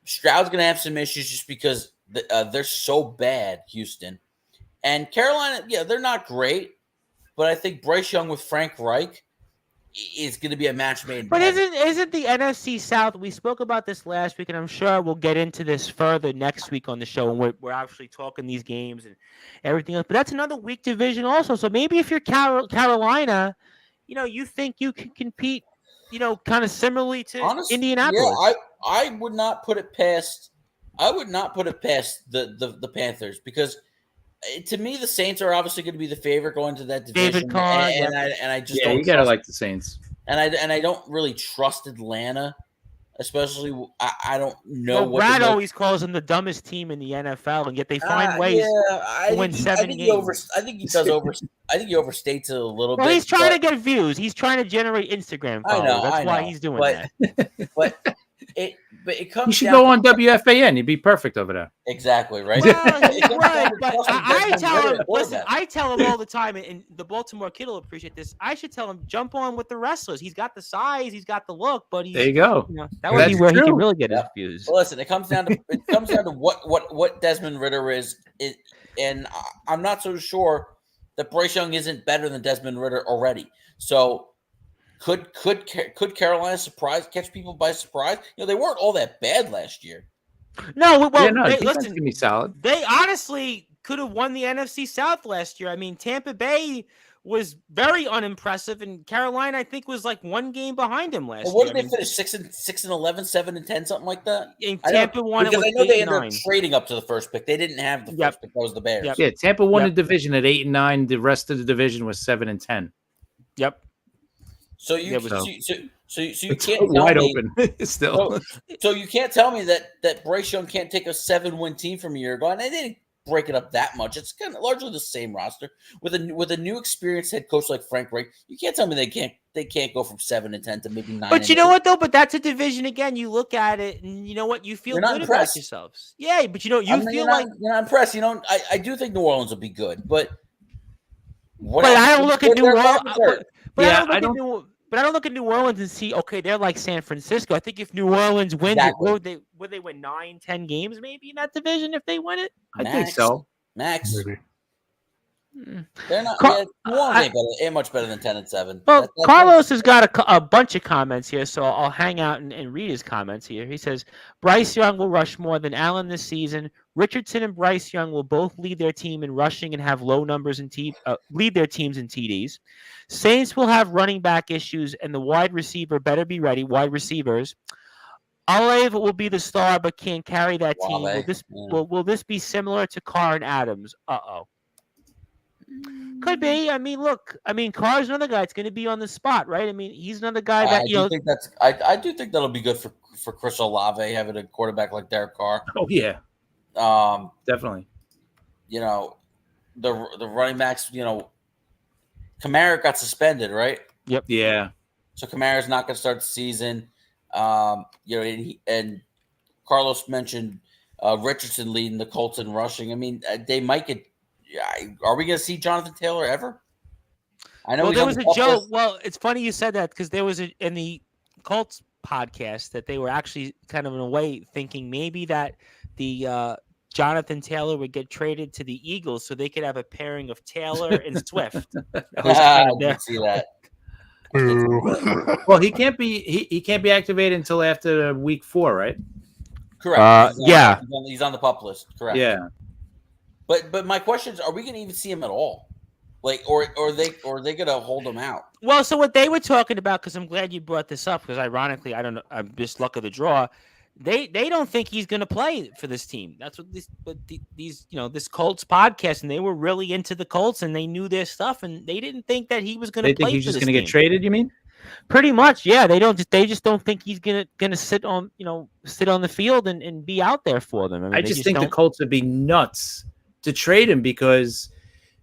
Stroud's going to have some issues just because they're so bad, Houston. And Carolina, they're not great, but I think Bryce Young with Frank Reich is going to be a match made. But isn't the NFC South? We spoke about this last week, and I'm sure we'll get into this further next week on the show, and we're actually talking these games and everything else. But that's another weak division also. So maybe if you're Carolina, you think you can compete, kind of similarly to Indianapolis. Yeah, I would not put it past. I would not put it past the Panthers, because to me, the Saints are obviously going to be the favorite going to that division. David Carr, and I just don't. You gotta like the Saints, and I don't really trust Atlanta, especially. I don't know. Well, Brad always calls them the dumbest team in the NFL, and yet they find ways to win 7 games. I think he does over. I think he overstates it a little bit. Well, he's trying to get views. He's trying to generate Instagram followers. That's why he's doing that. But it comes. You should go on WFAN. You'd be perfect over there. Exactly right. Well, he would, but I tell him. Listen, I tell him all the time, and the Baltimore kid will appreciate this. I should tell him, jump on with the wrestlers. He's got the size, he's got the look, but there you go. That would be where he can really get his views. Well, listen, it comes down to what Desmond Ridder is, and I'm not so sure that Bryce Young isn't better than Desmond Ridder already. So. Could Carolina catch people by surprise? They weren't all that bad last year. No, listen, give me solid. They honestly could have won the NFC South last year. I mean, Tampa Bay was very unimpressive, and Carolina, I think, was like 1 game behind him last year. What did they finish? 6-11, 7-10, something like that. And Tampa won it. Because I know they ended up trading up to the first pick. They didn't have the first pick. That was the Bears. Yep. Yeah, Tampa won the division at 8-9. The rest of the division was 7-10. Yep. So you can't tell wide me, open still. So you can't tell me that Bryce Young can't take a 7-win team from a year ago, and they didn't break it up that much. It's kind of largely the same roster with a new experienced head coach like Frank Reich. You can't tell me they can't go from 7-10 to maybe 9. But you know what though? But that's a division again. You look at it, and you know what? You feel good about yourselves. Yeah, but you're not impressed. I do think New Orleans will be good, but I don't look at New Orleans. I don't look at New Orleans and see, okay, they're like San Francisco. I think if New Orleans wins, would they win 9-10 games maybe in that division if they win it? I think so. Max. Maybe. They're not. New Orleans ain't much better than 10-7. Well, Carlos has got a bunch of comments here, so I'll hang out and read his comments here. He says, Bryce Young will rush more than Allen this season. Richardson and Bryce Young will both lead their team in rushing and have low numbers in lead their teams in TDs. Saints will have running back issues, and the wide receiver better be ready. Wide receivers. Olave will be the star, but can't carry that team. Will this be similar to Carr and Adams? Could be. I mean, look. Carr's another guy that's going to be on the spot, right? I mean, he's another guy that I do think that'll be good for Chris Olave having a quarterback like Derek Carr. Oh yeah. Definitely. The running backs. Kamara got suspended, right? Yep. Yeah. So Kamara's not going to start the season. And Carlos mentioned Richardson leading the Colts in rushing. I mean, they might get. Are we going to see Jonathan Taylor ever? I know. Well, there was a joke. Well, it's funny you said that because there was in the Colts podcast that they were actually kind of in a way thinking maybe that the Jonathan Taylor would get traded to the Eagles so they could have a pairing of Taylor and Swift. I can see that. Well, he can't be activated until after week 4, right? Correct. Yeah, he's on the PUP list. Correct. Yeah. But my question is, are we going to even see him at all? Like, or are they going to hold him out? Well, so what they were talking about, because I'm glad you brought this up, because ironically, I don't know, I'm just luck of the draw. They don't think he's going to play for this team. That's what this Colts podcast, and they were really into the Colts, and they knew their stuff, and they didn't think that he was going to play. They think he's just going to get traded. You mean? Pretty much, yeah. They just don't think he's gonna sit on the field and be out there for them. I mean, I they just think don't. the Colts would be nuts to trade him because,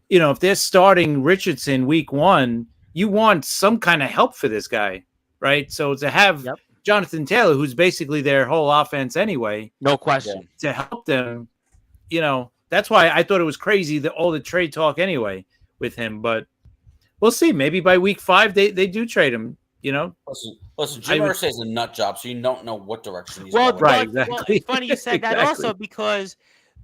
if they're starting Richardson week 1, you want some kind of help for this guy, right? So to have Jonathan Taylor, who's basically their whole offense anyway, no question, to help them, that's why I thought it was crazy that all the trade talk anyway with him. But we'll see. Maybe by week 5 they do trade him. Listen, Jim Irsay is a nut job, so you don't know what direction he's going. Right, exactly. Well, it's funny you said that also because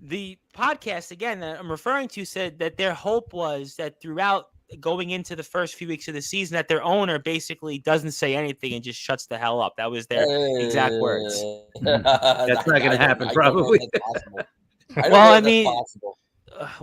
the podcast again that I'm referring to said that their hope was that throughout going into the first few weeks of the season that their owner basically doesn't say anything and just shuts the hell up. That was their exact words. That's not going to happen, probably. I mean,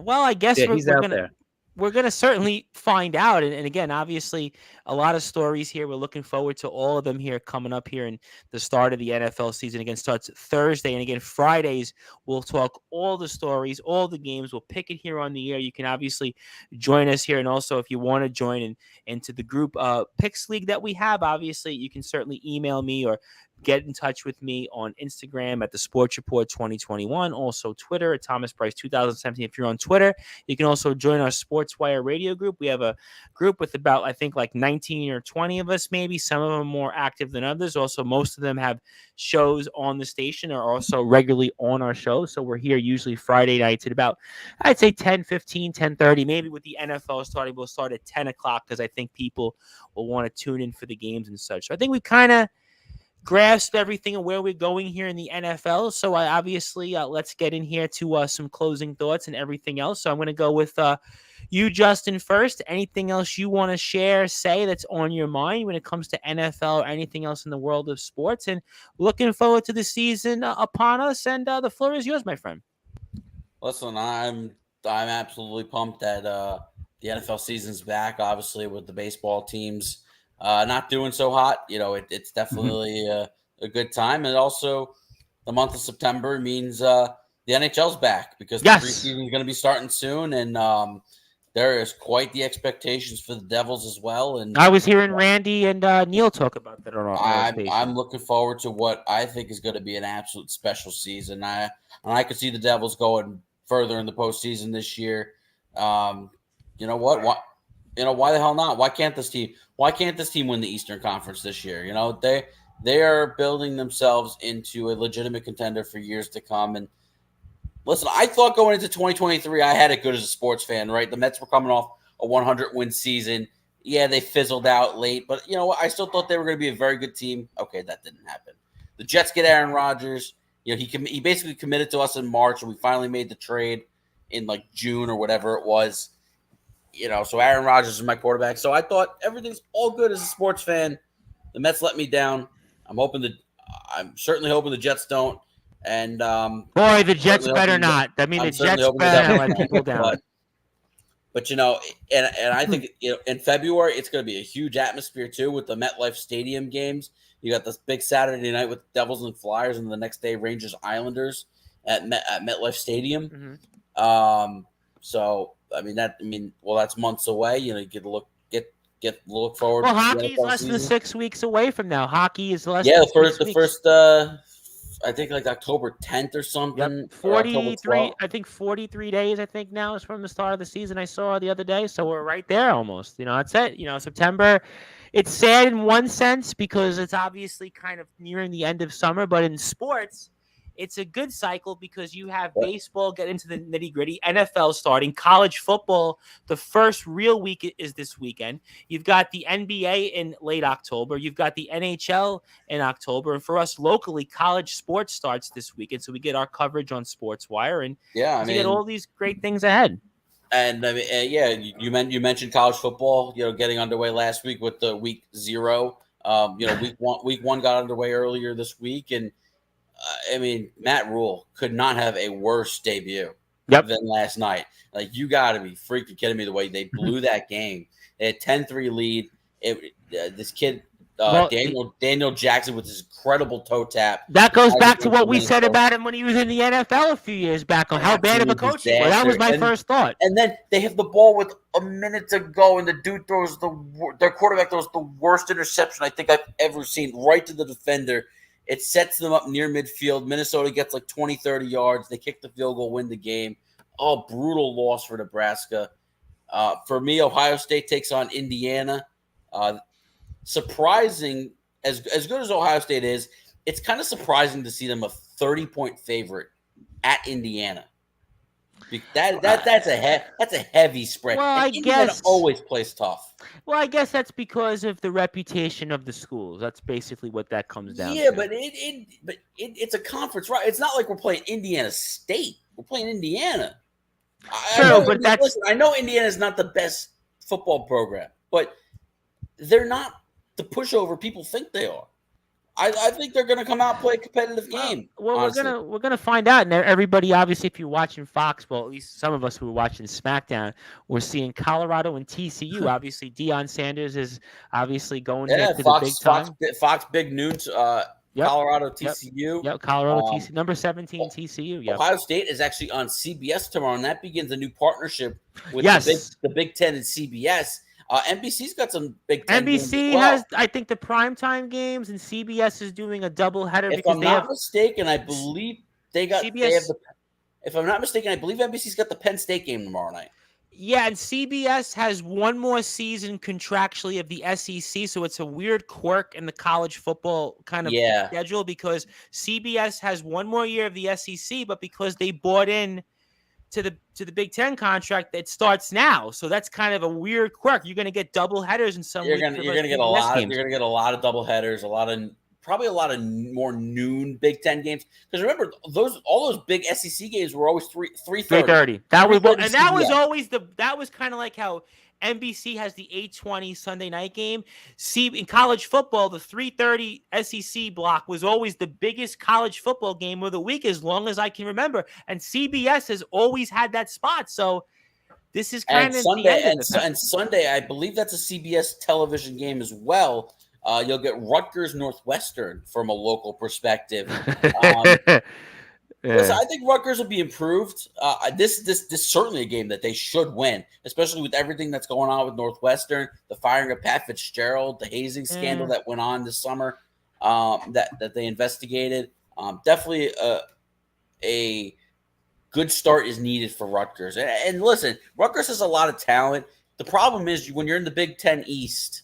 I guess he's out there. We're going to certainly find out. And again, obviously, a lot of stories here. We're looking forward to all of them here coming up here in the start of the NFL season. Again, starts Thursday. And again, Fridays, we'll talk all the stories, all the games. We'll pick it here on the air. You can obviously join us here. And also, if you want to join into the group picks league that we have, obviously, you can certainly email me or get in touch with me on Instagram at the Sports Report 2021. Also Twitter at Thomas Price 2017. If you're on Twitter, you can also join our Sportzwire Radio group. We have a group with about, I think, like 19 or 20 of us, maybe. Some of them more active than others. Also, most of them have shows on the station or also regularly on our show. So we're here usually Friday nights at about, I'd say 10:15, 10:30. Maybe with the NFL starting, we'll start at 10 o'clock because I think people will want to tune in for the games and such. So I think we kind of grasped everything and where we're going here in the NFL. So I obviously let's get in here to some closing thoughts and everything else. So I'm going to go with you, Justin, first. Anything else you want to share, say that's on your mind when it comes to NFL or anything else in the world of sports? And looking forward to the season upon us. And the floor is yours, my friend. Listen, I'm absolutely pumped that the NFL season's back. Obviously, with the baseball teams not doing so hot, it's definitely a good time. And also, the month of September means the NHL's back because the preseason is going to be starting soon, and there is quite the expectations for the Devils as well. And I was hearing Randy and Neil talk about that on our station. I'm looking forward to what I think is going to be an absolute special season. I could see the Devils going further in the postseason this year. You know what? Why the hell not? Why can't this team win the Eastern Conference this year? They are building themselves into a legitimate contender for years to come. And listen, I thought going into 2023, I had it good as a sports fan, right? The Mets were coming off a 100-win season. Yeah, they fizzled out late, but you know what? I still thought they were going to be a very good team. Okay, that didn't happen. The Jets get Aaron Rodgers. He basically committed to us in March, and we finally made the trade in like June or whatever it was. So Aaron Rodgers is my quarterback. So I thought everything's all good as a sports fan. The Mets let me down. I'm certainly hoping the Jets don't. And boy, the Jets better not. I mean, the Jets better not let people down. But and I think in February it's going to be a huge atmosphere too with the MetLife Stadium games. You got this big Saturday night with Devils and Flyers, and the next day Rangers Islanders at MetLife Stadium. Mm-hmm. That's months away. You get to look forward. Well, hockey's less than 6 weeks away from now. Hockey is less. Yeah, the first. I think like October 10th or something. Yep. 43. I think 43 days. I think now is from the start of the season. I saw the other day, so we're right there almost. That's it. September. It's sad in one sense because it's obviously kind of nearing the end of summer, but in sports, it's a good cycle because you have baseball get into the nitty-gritty, NFL starting, college football. The first real week is this weekend. You've got the NBA in late October. You've got the NHL in October. And for us locally, college sports starts this weekend. So we get our coverage on Sportswire. And we get all these great things ahead. And you mentioned college football, getting underway last week with the week 0. Week one got underway earlier this week. And Matt Rule could not have a worse debut than last night. Like, you got to be freaking kidding me the way they blew that game. They had 10-3 lead. This kid Daniel Jackson with his incredible toe tap. That goes back to what we said about him when he was in the NFL a few years back on how bad of a coach he was. That was my first thought. And then they have the ball with a minute to go, and the dude throws their quarterback throws the worst interception I think I've ever seen right to the defender. It sets them up near midfield. Minnesota gets like 20, 30 yards. They kick the field goal, win the game. Oh, brutal loss for Nebraska. For me, Ohio State takes on Indiana. Surprising, as good as Ohio State is, it's kind of surprising to see them a 30-point favorite at Indiana. That's a heavy spread. Well, I Indiana guess always plays tough. Well, I guess that's because of the reputation of the schools. That's basically what that comes down to. Yeah, but it's a conference, right? It's not like we're playing Indiana State. We're playing Indiana. I know Indiana's not the best football program, but they're not the pushover people think they are. I think they're going to come out and play a competitive game. Well, we're gonna find out. And everybody, obviously, if you're watching Fox, well, at least some of us who are watching SmackDown, we're seeing Colorado and TCU. Obviously, Deion Sanders is obviously going to the big time. Fox Big Noons. Colorado TCU. Yep, Colorado TCU. Number 17 TCU. Yep. Ohio State is actually on CBS tomorrow, and that begins a new partnership with the Big Ten and CBS. NBC's got some Big Ten NBC has, I think, the primetime games, and CBS is doing a doubleheader. If I'm not mistaken, I believe if I'm not mistaken, I believe NBC's got the Penn State game tomorrow night. Yeah, and CBS has one more season contractually of the SEC, so it's a weird quirk in the college football kind of schedule because CBS has one more year of the SEC, but because they bought in to the Big Ten contract, that starts now. So that's kind of a weird quirk. You're going to get double headers in some. You're going to get a lot of double headers, probably a lot of more noon Big Ten games. Because remember, all those big SEC games were always 3:30. That was kind of like how NBC has the 8:20 Sunday night game. See, in college football, the 3:30 SEC block was always the biggest college football game of the week, as long as I can remember. And CBS has always had that spot. So this is kind of Sunday. And Sunday, I believe that's a CBS television game as well. You'll get Rutgers Northwestern from a local perspective. Listen, I think Rutgers will be improved. This is certainly a game that they should win, especially with everything that's going on with Northwestern, the firing of Pat Fitzgerald, the hazing scandal that went on this summer that they investigated. Definitely a good start is needed for Rutgers. And listen, Rutgers has a lot of talent. The problem is when you're in the Big Ten East,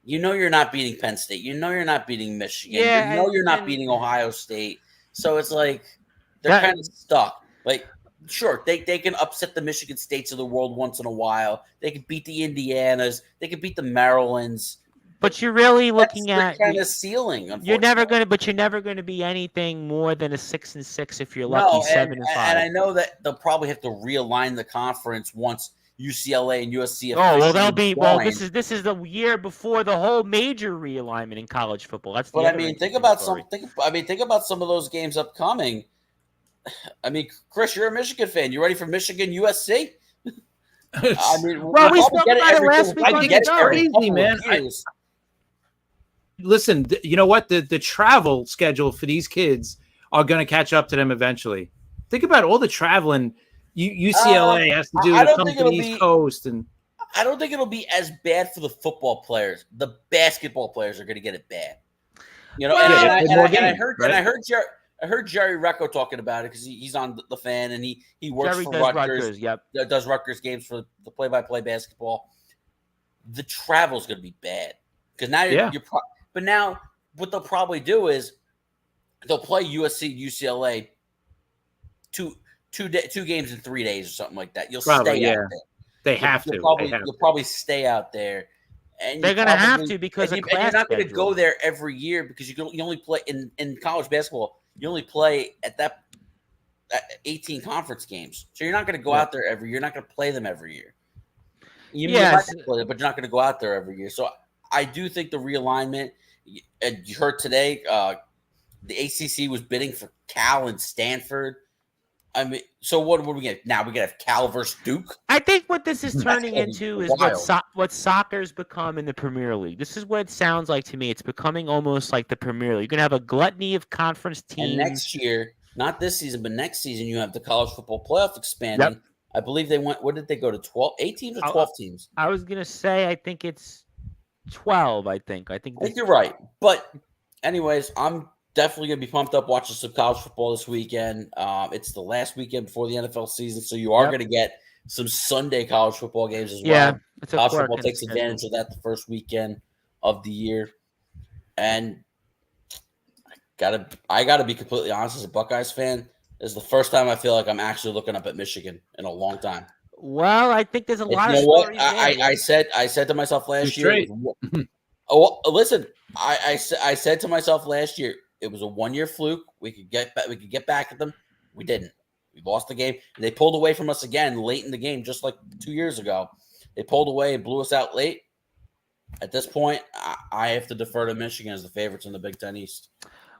you know you're not beating Penn State. You know you're not beating Michigan. You know you're not beating Ohio State. So it's like they're kind of stuck. Like, sure, they can upset the Michigan States of the world once in a while. They can beat the Indianas. They can beat the Marylands. But you're really looking at kind of ceiling. You're never going to be anything more than a 6-6 if you're lucky. 7-5. And I know that they'll probably have to realign the conference once UCLA and USC. This is the year before the whole major realignment in college football. That's think about some of those games upcoming. I mean, Chris, you're a Michigan fan. You ready for Michigan USC? I mean, we spoke about it last week. I think it's crazy, man. Listen, you know what? The travel schedule for these kids are going to catch up to them eventually. Think about all the traveling UCLA has to do to come to the East Coast, and I don't think it'll be as bad for the football players. The basketball players are going to get it bad. You know, I heard Jerry Recco talking about it because he's on the Fan and he works for Rutgers. Does Rutgers games for the play-by-play basketball. The travel's going to be bad because now but now what they'll probably do is they'll play USC, UCLA two games in 3 days or something like that. You'll stay out there. They have to. You'll probably stay out there. And they're going to have to because of class you're not going to schedule. go there every year because you only play in college basketball. You only play at 18 conference games. So you're not going to go out there every year. You're not going to play them every year. You might play them, but you're not going to go out there every year. So I do think the realignment, and you heard today, the ACC was bidding for Cal and Stanford. I mean, so what would we get now? We got Cal versus Duke. I think what this is turning into is what soccer's become in the Premier League. This is what it sounds like to me. It's becoming almost like the Premier League. You're gonna have a gluttony of conference teams. And next year, not this season, but next season, you have the college football playoff expanding. Yep. I believe they went. What did they go to? 8 teams or 12 teams? I was gonna say I think it's 12. I think you're right. But anyways, I'm definitely going to be pumped up watching some college football this weekend. It's the last weekend before the NFL season, so you are going to get some Sunday college football games as well. Yeah, college football takes advantage of that the first weekend of the year. And I gotta be completely honest, as a Buckeyes fan, this is the first time I feel like I'm actually looking up at Michigan in a long time. Well, I think there's a lot of stories. I said to myself last year. Listen, I said to myself last year, it was a 1-year fluke. We could get back at them. We didn't. We lost the game, and they pulled away from us again late in the game, just like 2 years ago. They pulled away and blew us out late. At this point, I have to defer to Michigan as the favorites in the Big Ten East.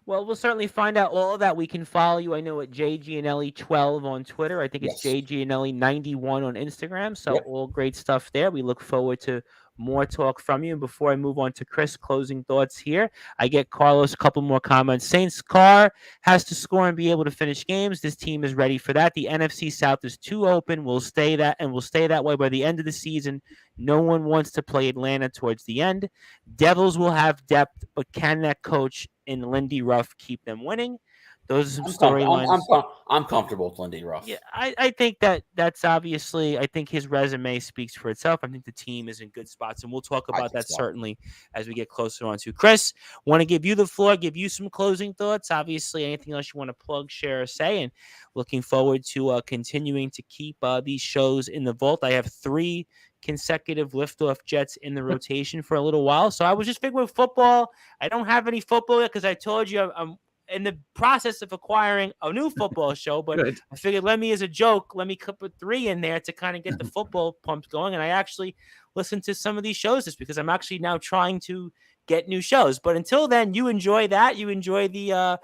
Well, we'll certainly find out all of that. We can follow you. I know at JGNLE12 on Twitter. I think it's JGNLE91 on Instagram. So all great stuff there. We look forward to more talk from you. And before I move on to Chris, closing thoughts here, I get Carlos a couple more comments. Saints Carr has to score and be able to finish games. This team is ready for that. The NFC South is too open. We'll stay that way by the end of the season. No one wants to play Atlanta towards the end. Devils will have depth, but can that coach in Lindy Ruff keep them winning? Those are some storylines. I'm comfortable with Lindy Ruff. Yeah, I think that's obviously, I think his resume speaks for itself. I think the team is in good spots, and we'll talk about that certainly as we get closer on to. Chris, want to give you the floor, give you some closing thoughts. Obviously, anything else you want to plug, share, or say, and looking forward to continuing to keep these shows in the vault. I have 3 consecutive liftoff Jets in the rotation for a little while, so I was just figuring with football. I don't have any football yet because I told you I'm in the process of acquiring a new football show, but Good. I figured let me put 3 in there to kind of get the football pumps going. And I actually listened to some of these shows just because I'm actually now trying to get new shows. But until then, you enjoy that. You enjoy the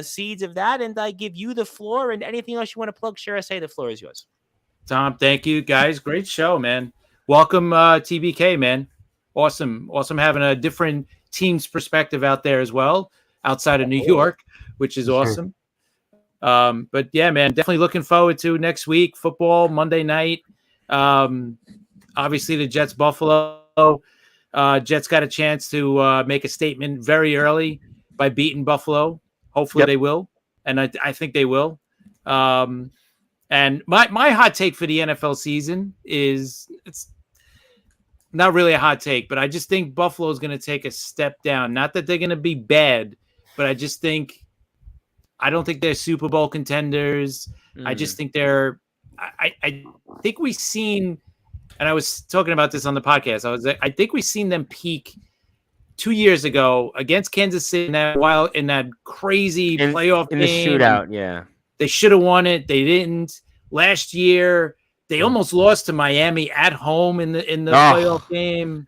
seeds of that. And I give you the floor, and anything else you want to plug, share, or say, the floor is yours. Tom, thank you guys. Great show, man. Welcome TBK, man. Awesome having a different team's perspective out there as well, outside of New York, which is awesome. But yeah, man, definitely looking forward to next week. Football, Monday night. Obviously the Jets Buffalo. Jets got a chance to make a statement very early by beating Buffalo. Hopefully they will. And I think they will. And my hot take for the NFL season is it's not really a hot take, but I just think Buffalo is going to take a step down. Not that they're going to be bad, but I just think I don't think they're Super Bowl contenders. I just think they're I think we've seen, and I was talking about this on the podcast. I think we've seen them peak 2 years ago against Kansas City in that crazy playoff game. In the shootout, yeah. They should have won it. They didn't. Last year, they almost lost to Miami at home in the playoff game.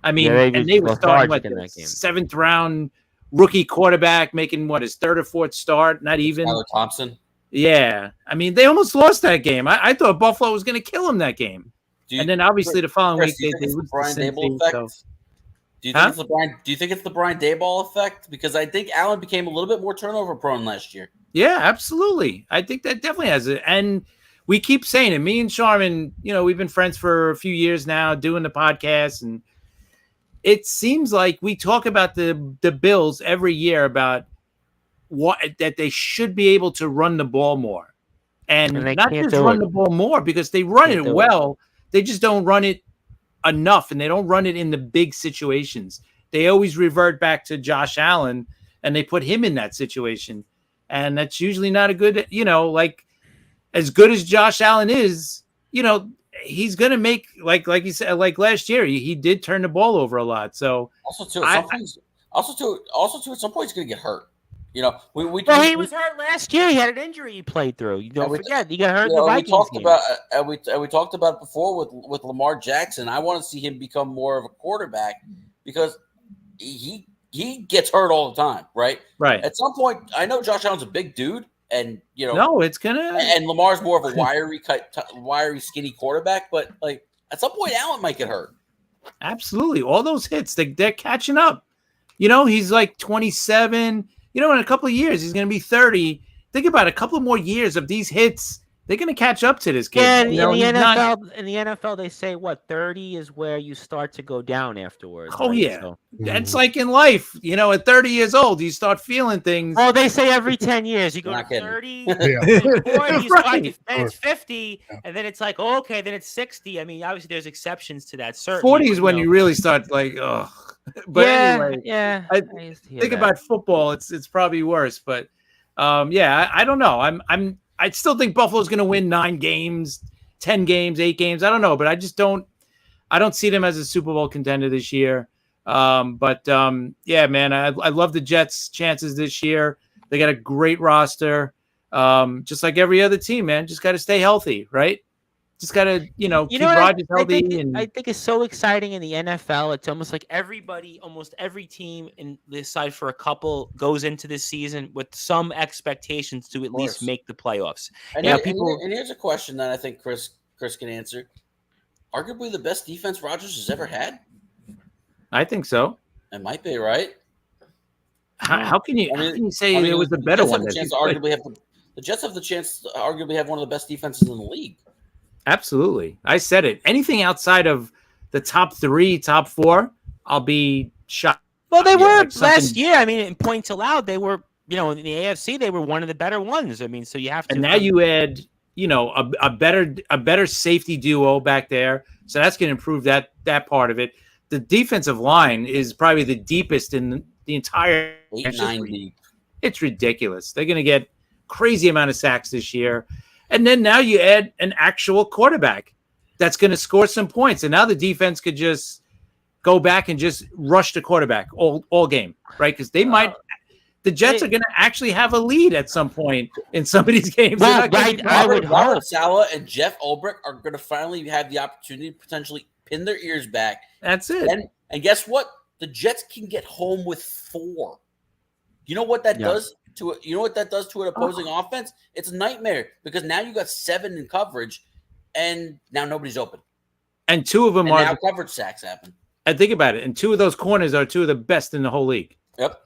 I mean, they were starting like the 7th round rookie quarterback, making his 3rd or 4th start, not even. Tyler Thompson. Yeah. I mean, they almost lost that game. I thought Buffalo was going to kill them that game. And then obviously the following week, they lose Brian Daboll effect. Do you think it's the Brian Daboll effect? Because I think Allen became a little bit more turnover prone last year. Yeah, absolutely. I think that definitely has it. And we keep saying it. Me and Sharman, we've been friends for a few years now doing the podcast. And it seems like we talk about the Bills every year about that they should be able to run the ball more. And not just run the ball more because they run it well. They just don't run it enough, and they don't run it in the big situations. They always revert back to Josh Allen, and they put him in that situation. And that's usually not a good, like as good as Josh Allen is, he's going to make, like you said, like last year, he did turn the ball over a lot. So also at some point he's going to get hurt. He was hurt last year. He had an injury he played through. You don't forget. He got hurt in the Vikings game. We talked about it before with Lamar Jackson. I want to see him become more of a quarterback because he gets hurt all the time, right? Right. At some point, I know Josh Allen's a big dude, and no, it's gonna. And Lamar's more of a wiry, skinny quarterback. But like at some point, Allen might get hurt. Absolutely, all those hits, they're catching up. He's like 27. In a couple of years, he's gonna be 30. Think about a couple of more years of these hits. They're going to catch up to this kid. Yeah, in the NFL, they say 30 is where you start to go down afterwards. Oh, right? yeah. So, that's like in life. At 30 years old, you start feeling things. Oh, they say every 10 years. You go to 30, 40, Right. then it's 50, and then it's like, okay, then it's 60. I mean, obviously, there's exceptions to that. Certainly, 40 is when you really start like, ugh. But anyway, think about football. It's probably worse. But, I don't know. I still think Buffalo's going to win 9 games, 10 games, 8 games. I don't know, but I don't see them as a Super Bowl contender this year. Man, I love the Jets' chances this year. They got a great roster. Just like every other team, man, just got to stay healthy, right? Just got to, keep Rodgers healthy. I think it's so exciting in the NFL. It's almost like almost every team in this side for a couple goes into this season with some expectations to at least make the playoffs. And, and here's a question that I think Chris can answer. Arguably the best defense Rodgers has ever had? I think so. It might be, right? How can you say there was a better one? The Jets have the chance to arguably have one of the best defenses in the league. Absolutely. I said it. Anything outside of the top 3, top 4, I'll be shocked. Well, they were last year. I mean, in points allowed, they were, in the AFC, they were one of the better ones. I mean, so you have to. And now you add, a better safety duo back there. So that's going to improve that part of it. The defensive line is probably the deepest in the entire 8-9 deep. It's ridiculous. They're going to get crazy amount of sacks this year. And then now you add an actual quarterback that's going to score some points. And now the defense could just go back and just rush the quarterback all game, right? Because the Jets are going to actually have a lead at some point in some of these games. Well, I would hope Saleh and Jeff Ulbrich are going to finally have the opportunity to potentially pin their ears back. That's it. And guess what? The Jets can get home with 4. You know what that does? You know what that does to an opposing offense? It's a nightmare because now you got 7 in coverage, and now nobody's open. And 2 of them are now coverage sacks happen. And think about it. And 2 of those corners are 2 of the best in the whole league. Yep.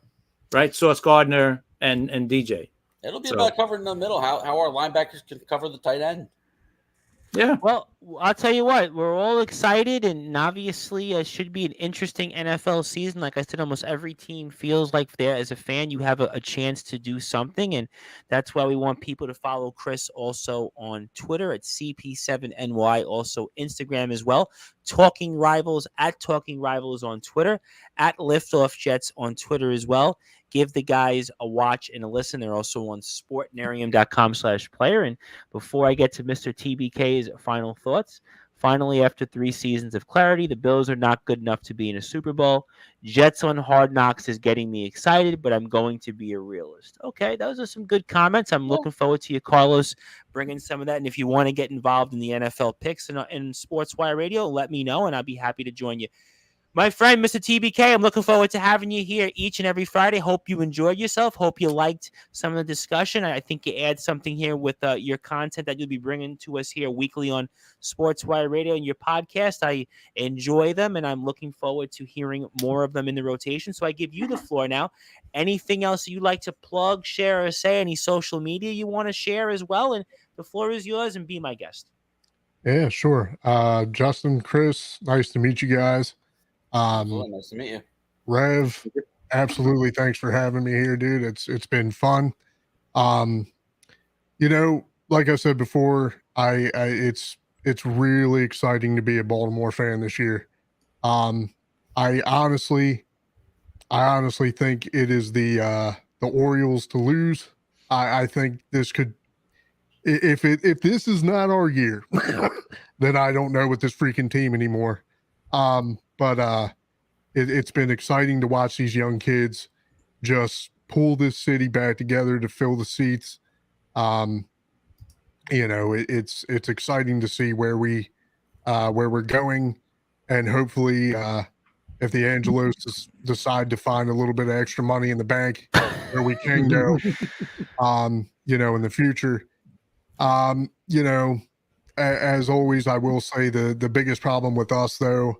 Right, Sauce Gardner and DJ. It'll be about covering in the middle. How our linebackers can cover the tight end. Yeah. Well, I'll tell you what, we're all excited, and obviously it should be an interesting NFL season. Like I said, almost every team feels like there, as a fan, you have a chance to do something, and that's why we want people to follow Chris also on Twitter at CP7NY, also Instagram as well. Talking Rivals at Talking Rivals on Twitter, at Liftoff Jets on Twitter as well. Give the guys a watch and a listen. They're also on sportnarium.com/player. And before I get to Mr. TBK's final thoughts, finally, after 3 seasons of clarity, the Bills are not good enough to be in a Super Bowl. Jets on Hard Knocks is getting me excited, but I'm going to be a realist. Okay, those are some good comments. I'm looking forward to you, Carlos, bringing some of that. And if you want to get involved in the NFL picks and Sportswire Radio, let me know, and I'll be happy to join you. My friend, Mr. TBK, I'm looking forward to having you here each and every Friday. Hope you enjoyed yourself. Hope you liked some of the discussion. I think you add something here with your content that you'll be bringing to us here weekly on Sportswire Radio and your podcast. I enjoy them, and I'm looking forward to hearing more of them in the rotation. So I give you the floor now. Anything else you'd like to plug, share, or say? Any social media you want to share as well? And the floor is yours, and be my guest. Yeah, sure. Justin, Chris, nice to meet you guys. Nice to meet you. Rev, absolutely. Thanks for having me here, dude. It's been fun. Like I said before, it's really exciting to be a Baltimore fan this year. I honestly think it is the Orioles to lose. I think this could, if this is not our year, then I don't know with this freaking team anymore. But it's been exciting to watch these young kids just pull this city back together to fill the seats. It's exciting to see where we're going, and hopefully if the Angelos decide to find a little bit of extra money in the bank where we can go, in the future. As always, I will say the biggest problem with us, though,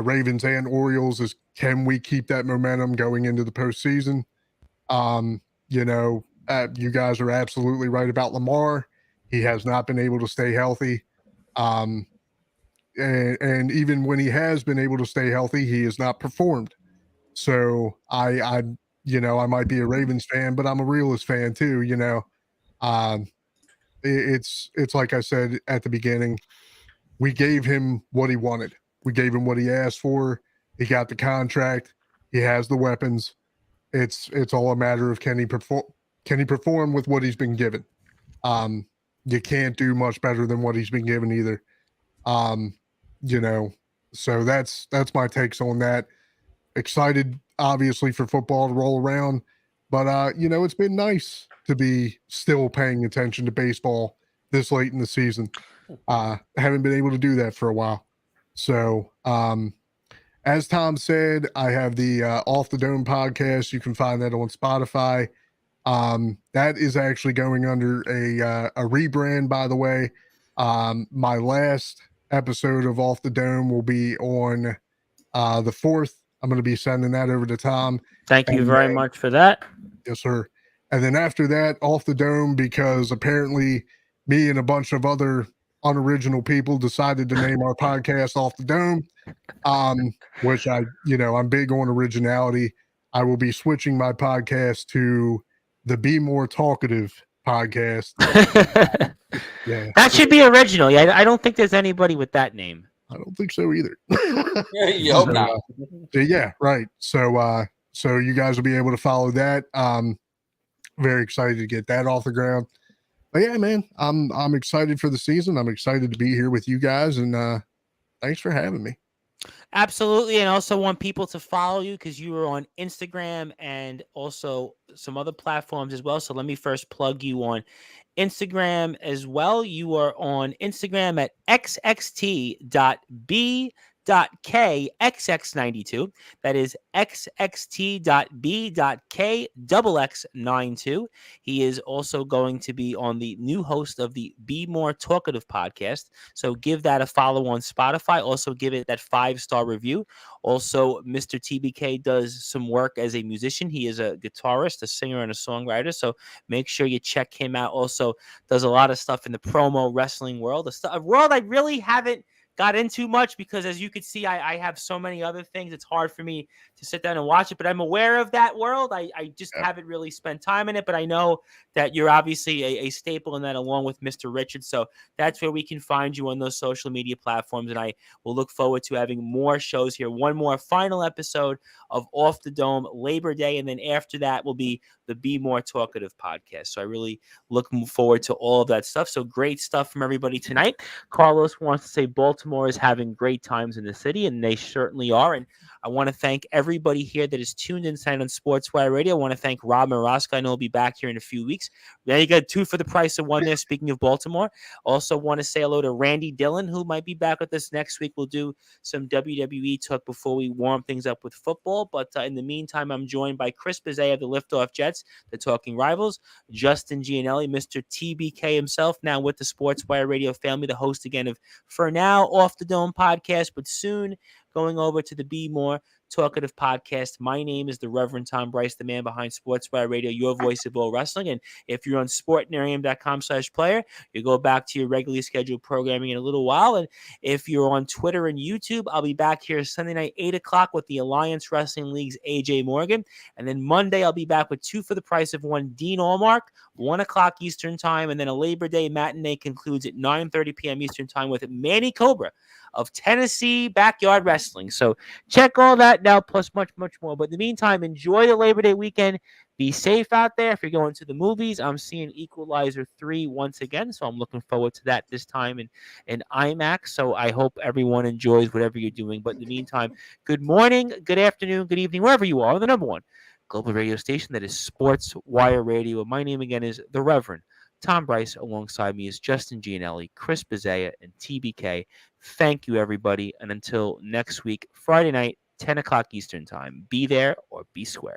Ravens and Orioles, is can we keep that momentum going into the postseason? You guys are absolutely right about Lamar. He has not been able to stay healthy. And even when he has been able to stay healthy, he has not performed. So I might be a Ravens fan, but I'm a realist fan too. It's like I said at the beginning, we gave him what he wanted. We gave him what he asked for. He got the contract. He has the weapons. It's all a matter of can he perform with what he's been given. You can't do much better than what he's been given either. So that's my takes on that. Excited, obviously, for football to roll around, but it's been nice to be still paying attention to baseball this late in the season. Haven't been able to do that for a while. So, as Tom said, I have the Off the Dome podcast. You can find that on Spotify. That is actually going under a rebrand, by the way. My last episode of Off the Dome will be on the 4th. I'm going to be sending that over to Tom. Thank you very much for that. Yes, sir. And then after that, Off the Dome, because apparently me and a bunch of other unoriginal people decided to name our podcast Off the Dome, which I'm big on originality. I will be switching my podcast to the Be More Talkative podcast. Yeah. That should be original. Yeah, I don't think there's anybody with that name. I don't think so either. You hope not. Yeah, right. So you guys will be able to follow that. Very excited to get that off the ground. But yeah, man, I'm excited for the season. I'm excited to be here with you guys, and thanks for having me. Absolutely, and also want people to follow you because you are on Instagram and also some other platforms as well. So let me first plug you on Instagram as well. You are on Instagram at xxt.b.kxx92. That is xxt.b.kxx92. He is also going to be on the new host of the Be More Talkative podcast. So give that a follow on Spotify. Also give it that 5-star review. Also, Mr. TBK does some work as a musician. He is a guitarist, a singer, and a songwriter. So make sure you check him out. Also does a lot of stuff in the promo wrestling world, a world I really haven't got into much because, as you can see, I have so many other things. It's hard for me to sit down and watch it, but I'm aware of that world. I just haven't really spent time in it, but I know that you're obviously a staple in that along with Mr. Richard. So that's where we can find you on those social media platforms. And I will look forward to having more shows here. One more final episode of Off the Dome, Labor Day. And then after that will be the Be More Talkative podcast. So I really look forward to all of that stuff. So great stuff from everybody tonight. Carlos wants to say Baltimore is having great times in the city, and they certainly are. And I want to thank everybody here that is tuned in tonight on Sportswire Radio. I want to thank Rob Maraska. I know he'll be back here in a few weeks. Now you got 2 for the price of 1 there, speaking of Baltimore. Also want to say hello to Randy Dillon, who might be back with us next week. We'll do some WWE talk before we warm things up with football. But in the meantime, I'm joined by Chris Bizzea of the Liftoff Jets, the Talking Rivals, Justin Gianelli, Mr. TBK himself, now with the Sportswire Radio family, the host again of For Now Off the Dome podcast, but soon going over to the Be More Talkative podcast. My name is the Reverend Tom Bryce, the man behind Sportswire Radio, your voice of all wrestling. And if you're on sportnarium.com/player, you go back to your regularly scheduled programming in a little while. And if you're on Twitter and YouTube, I'll be back here Sunday night, 8 o'clock with the Alliance Wrestling League's AJ Morgan. And then Monday, I'll be back with 2 for the price of 1, Dean Allmark, 1 o'clock Eastern time. And then a Labor Day matinee concludes at 9:30 p.m. Eastern time with Manny Cobra of Tennessee Backyard Wrestling. So check all that now, plus much, much more. But in the meantime, enjoy the Labor Day weekend. Be safe out there. If you're going to the movies, I'm seeing Equalizer 3 once again, so I'm looking forward to that this time in IMAX. So I hope everyone enjoys whatever you're doing. But in the meantime, good morning, good afternoon, good evening, wherever you are, the number one global radio station that is Sportswire Radio. My name again is the Reverend Tom Bryce. Alongside me is Justin Gianelli, Chris Bizzea, and TBK. Thank you, everybody. And until next week, Friday night, 10 o'clock Eastern time. Be there or be square.